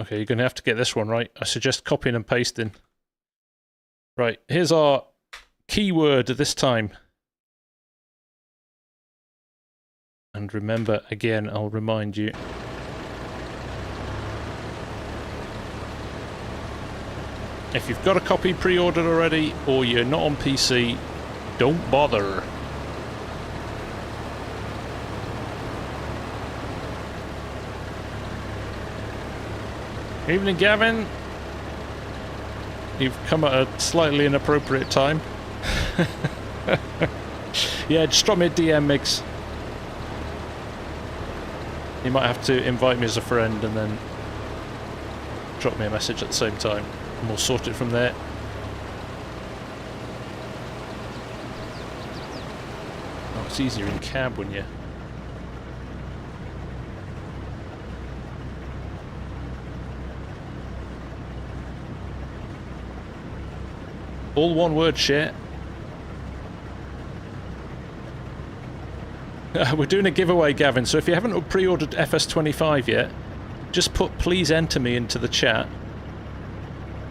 Okay, you're going to have to get this one right. I suggest copying and pasting. Right, here's our keyword this time. And remember, again, I'll remind you. If you've got a copy pre-ordered already, or you're not on PC, don't bother. Evening, Gavin. You've come at a slightly inappropriate time. Yeah, just drop me a DM, Migs. You might have to invite me as a friend and then drop me a message at the same time, and we'll sort it from there. Oh, it's easier in cab when you... All one word, shit. We're doing a giveaway, Gavin, so if you haven't pre-ordered FS25 yet, just put "please enter me" into the chat,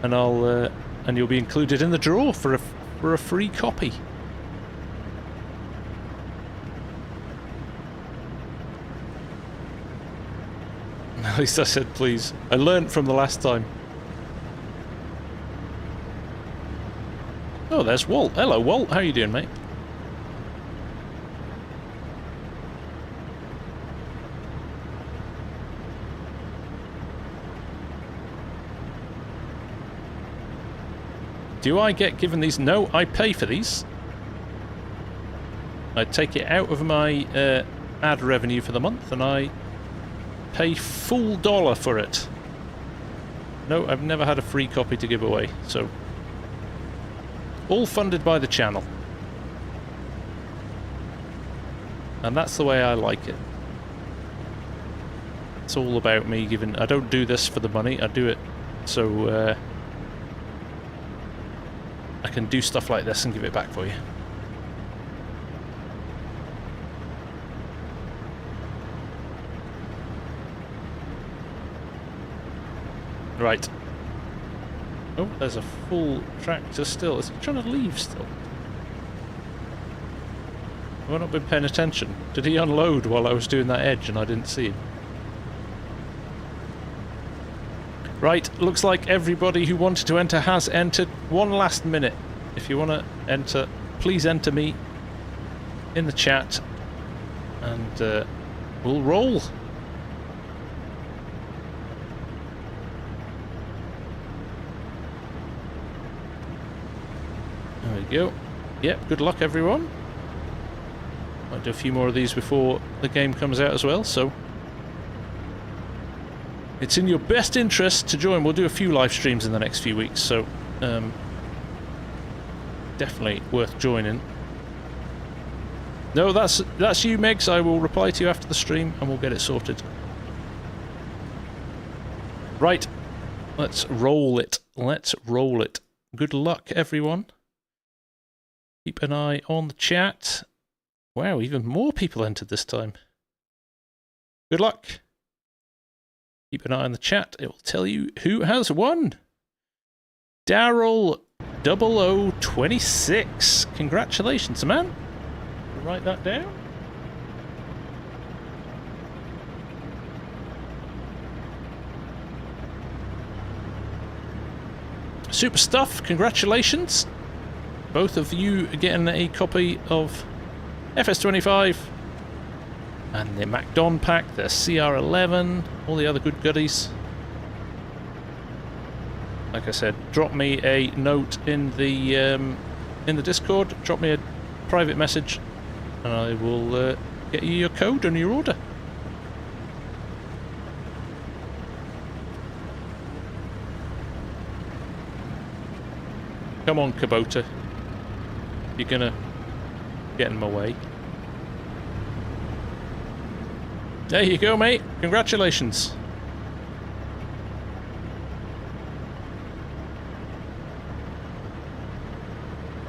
and and you'll be included in the draw for a free copy. At least I said please. I learnt from the last time. Oh, there's Walt. Hello, Walt. How you doing, mate? Do I get given these? No, I pay for these. I take it out of my ad revenue for the month, and I pay full dollar for it. No, I've never had a free copy to give away, so... all funded by the channel. And that's the way I like it. It's all about me giving... I don't do this for the money, I do it so I can do stuff like this and give it back for you. Right. Oh, there's a full tractor still. Is he trying to leave still? Have I not been paying attention? Did he unload while I was doing that edge and I didn't see him? Right, looks like everybody who wanted to enter has entered. One last minute. If you want to enter, please enter me in the chat and we'll roll. There we go. Yep, good luck everyone. Might do a few more of these before the game comes out as well, so it's in your best interest to join. We'll do a few live streams in the next few weeks, so definitely worth joining. No, that's you, Megs. I will reply to you after the stream and we'll get it sorted. Right, let's roll it. Let's roll it. Good luck, everyone. Keep an eye on the chat. Wow, even more people entered this time. Good luck. Keep an eye on the chat. It will tell you who has won. Daryl 0026. Congratulations, man. Write that down. Super stuff. Congratulations. Both of you are getting a copy of FS25 and the MacDon pack, the CR11, all the other good goodies. Like I said, drop me a note in the Discord, drop me a private message, and I will get you your code and your order. Come on, Kubota. You're gonna get in my way. There you go, mate. Congratulations.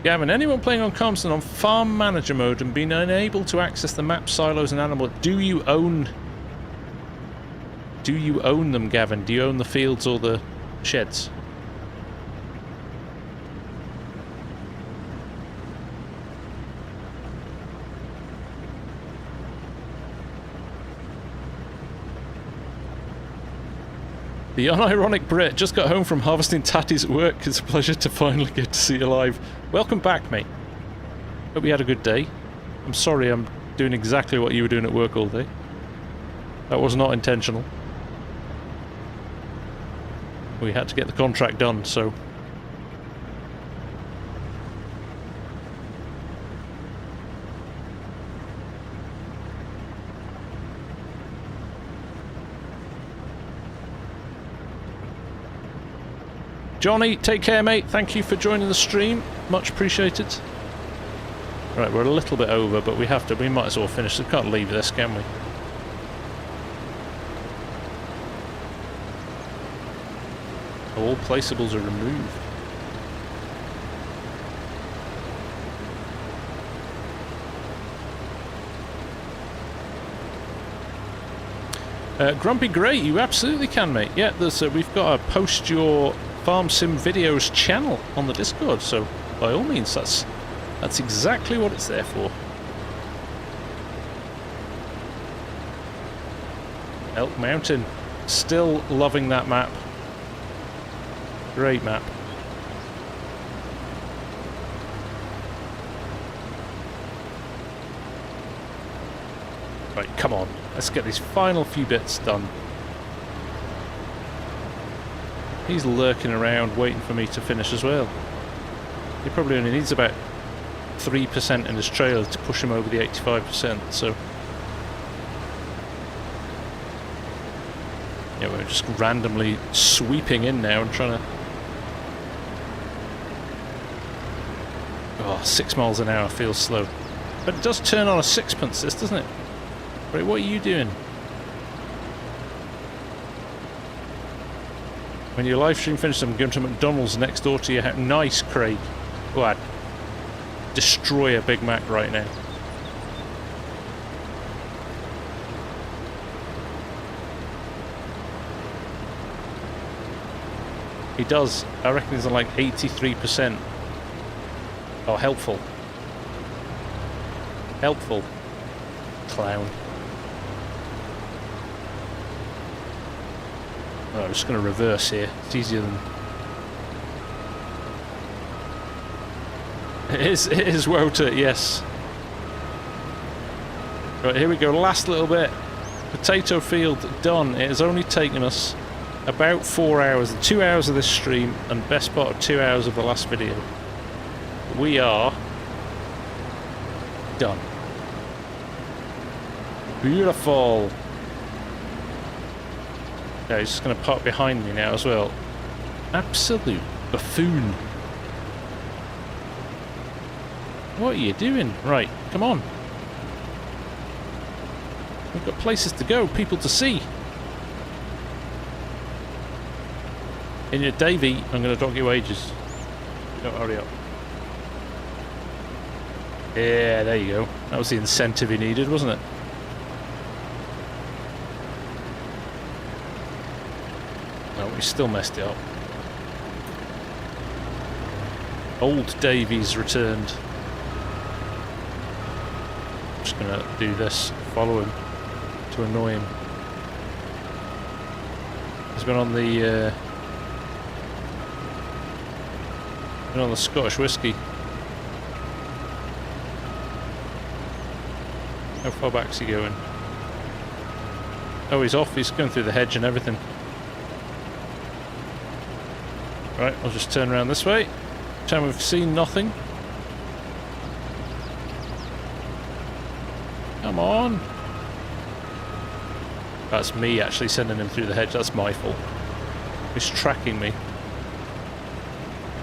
Gavin, anyone playing on Comston on farm manager mode and being unable to access the map, silos and animal, do you own them, Gavin? Do you own the fields or the sheds? The unironic Brit just got home from harvesting tatties at work. It's a pleasure to finally get to see you live. Welcome back, mate. Hope you had a good day. I'm sorry I'm doing exactly what you were doing at work all day. That was not intentional. We had to get the contract done, so... Johnny, take care, mate. Thank you for joining the stream. Much appreciated. Right, we're a little bit over, but we might as well finish. We can't leave this, can we? All placeables are removed. Grumpy Grey, you absolutely can, mate. Yeah, we've got to post your FarmSim videos channel on the Discord, so by all means, that's exactly what it's there for. Elk Mountain, still loving that map. Great map. Right, come on, let's get these final few bits done. He's lurking around waiting for me to finish as well. He probably only needs about 3% in his trailer to push him over the 85%, so... yeah, we're just randomly sweeping in now and trying to... oh, 6 miles an hour feels slow. But it does turn on a sixpence, this, doesn't it? Right, what are you doing? When your live stream finishes, I'm going to McDonald's next door to your house. Nice, Craig. Go ahead. Destroy a Big Mac right now. He does. I reckon he's on like 83%. Oh, helpful. Helpful. Clown. Oh, I'm just going to reverse here. It's easier than... It is Wouter, yes. Right, here we go. Last little bit. Potato field done. It has only taken us about 4 hours. 2 hours of this stream and best part of 2 hours of the last video. We are... done. Beautiful. Yeah, he's just going to park behind me now as well. Absolute buffoon. What are you doing? Right, come on. We've got places to go, people to see. In your Davey, I'm going to dog your wages. Don't hurry up. Yeah, there you go. That was the incentive he needed, wasn't it? No, we still messed it up. Old Davies returned. I'm just gonna do this, follow him, to annoy him. He's been on the Scottish whiskey. How far back's he going? Oh, he's off. He's going through the hedge and everything. Right, I'll just turn around this way. Pretend we've seen nothing. Come on. That's me actually sending him through the hedge. That's my fault. He's tracking me.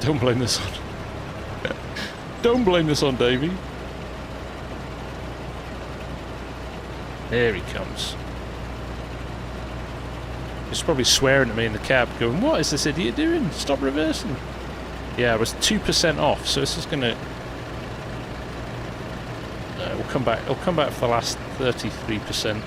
Don't blame this on... Don't blame this on Davey. There he comes. He's probably swearing at me in the cab, going, "What is this idiot doing? Stop reversing." Yeah, I was 2% off, so this is gonna... we'll come back. I'll come back for the last 33%.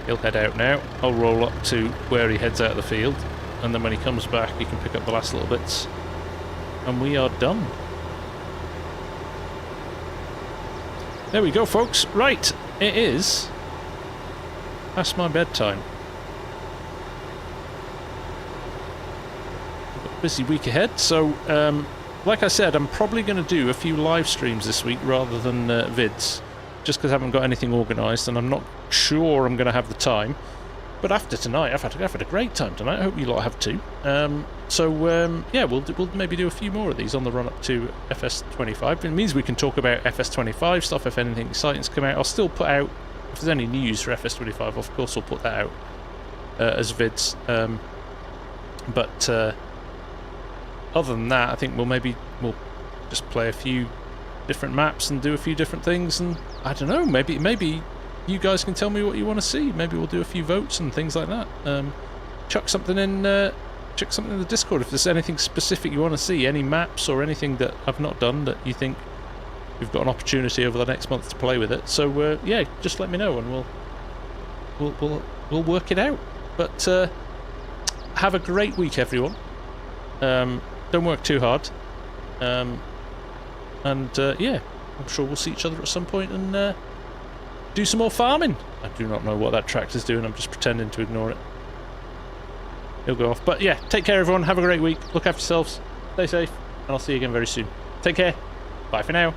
He'll head out now. I'll roll up to where he heads out of the field, and then when he comes back, he can pick up the last little bits, and we are done. There we go, folks. Right, it is Past my bedtime. I've got a busy week ahead, so like I said, I'm probably going to do a few live streams this week rather than vids, just because I haven't got anything organised and I'm not sure I'm going to have the time. But after tonight, I've had a great time tonight. I hope you lot have too. Yeah, we'll maybe do a few more of these on the run up to FS25. It means we can talk about FS25 stuff if anything exciting's come out. I'll still put out, if there's any news for FS25, of course I'll put that out as vids. But other than that, I think we'll just play a few different maps and do a few different things, and I don't know, maybe you guys can tell me what you want to see. Maybe we'll do a few votes and things like that. Chuck something in the Discord if there's anything specific you want to see, any maps or anything that I've not done that you think we've got an opportunity over the next month to play with it. So yeah, just let me know and we'll work it out. But have a great week, everyone. Don't work too hard. Yeah, I'm sure we'll see each other at some point and do some more farming. I do not know what that tractor's doing. I'm just pretending to ignore it. He'll go off. But yeah, take care, everyone. Have a great week. Look after yourselves. Stay safe. And I'll see you again very soon. Take care. Bye for now.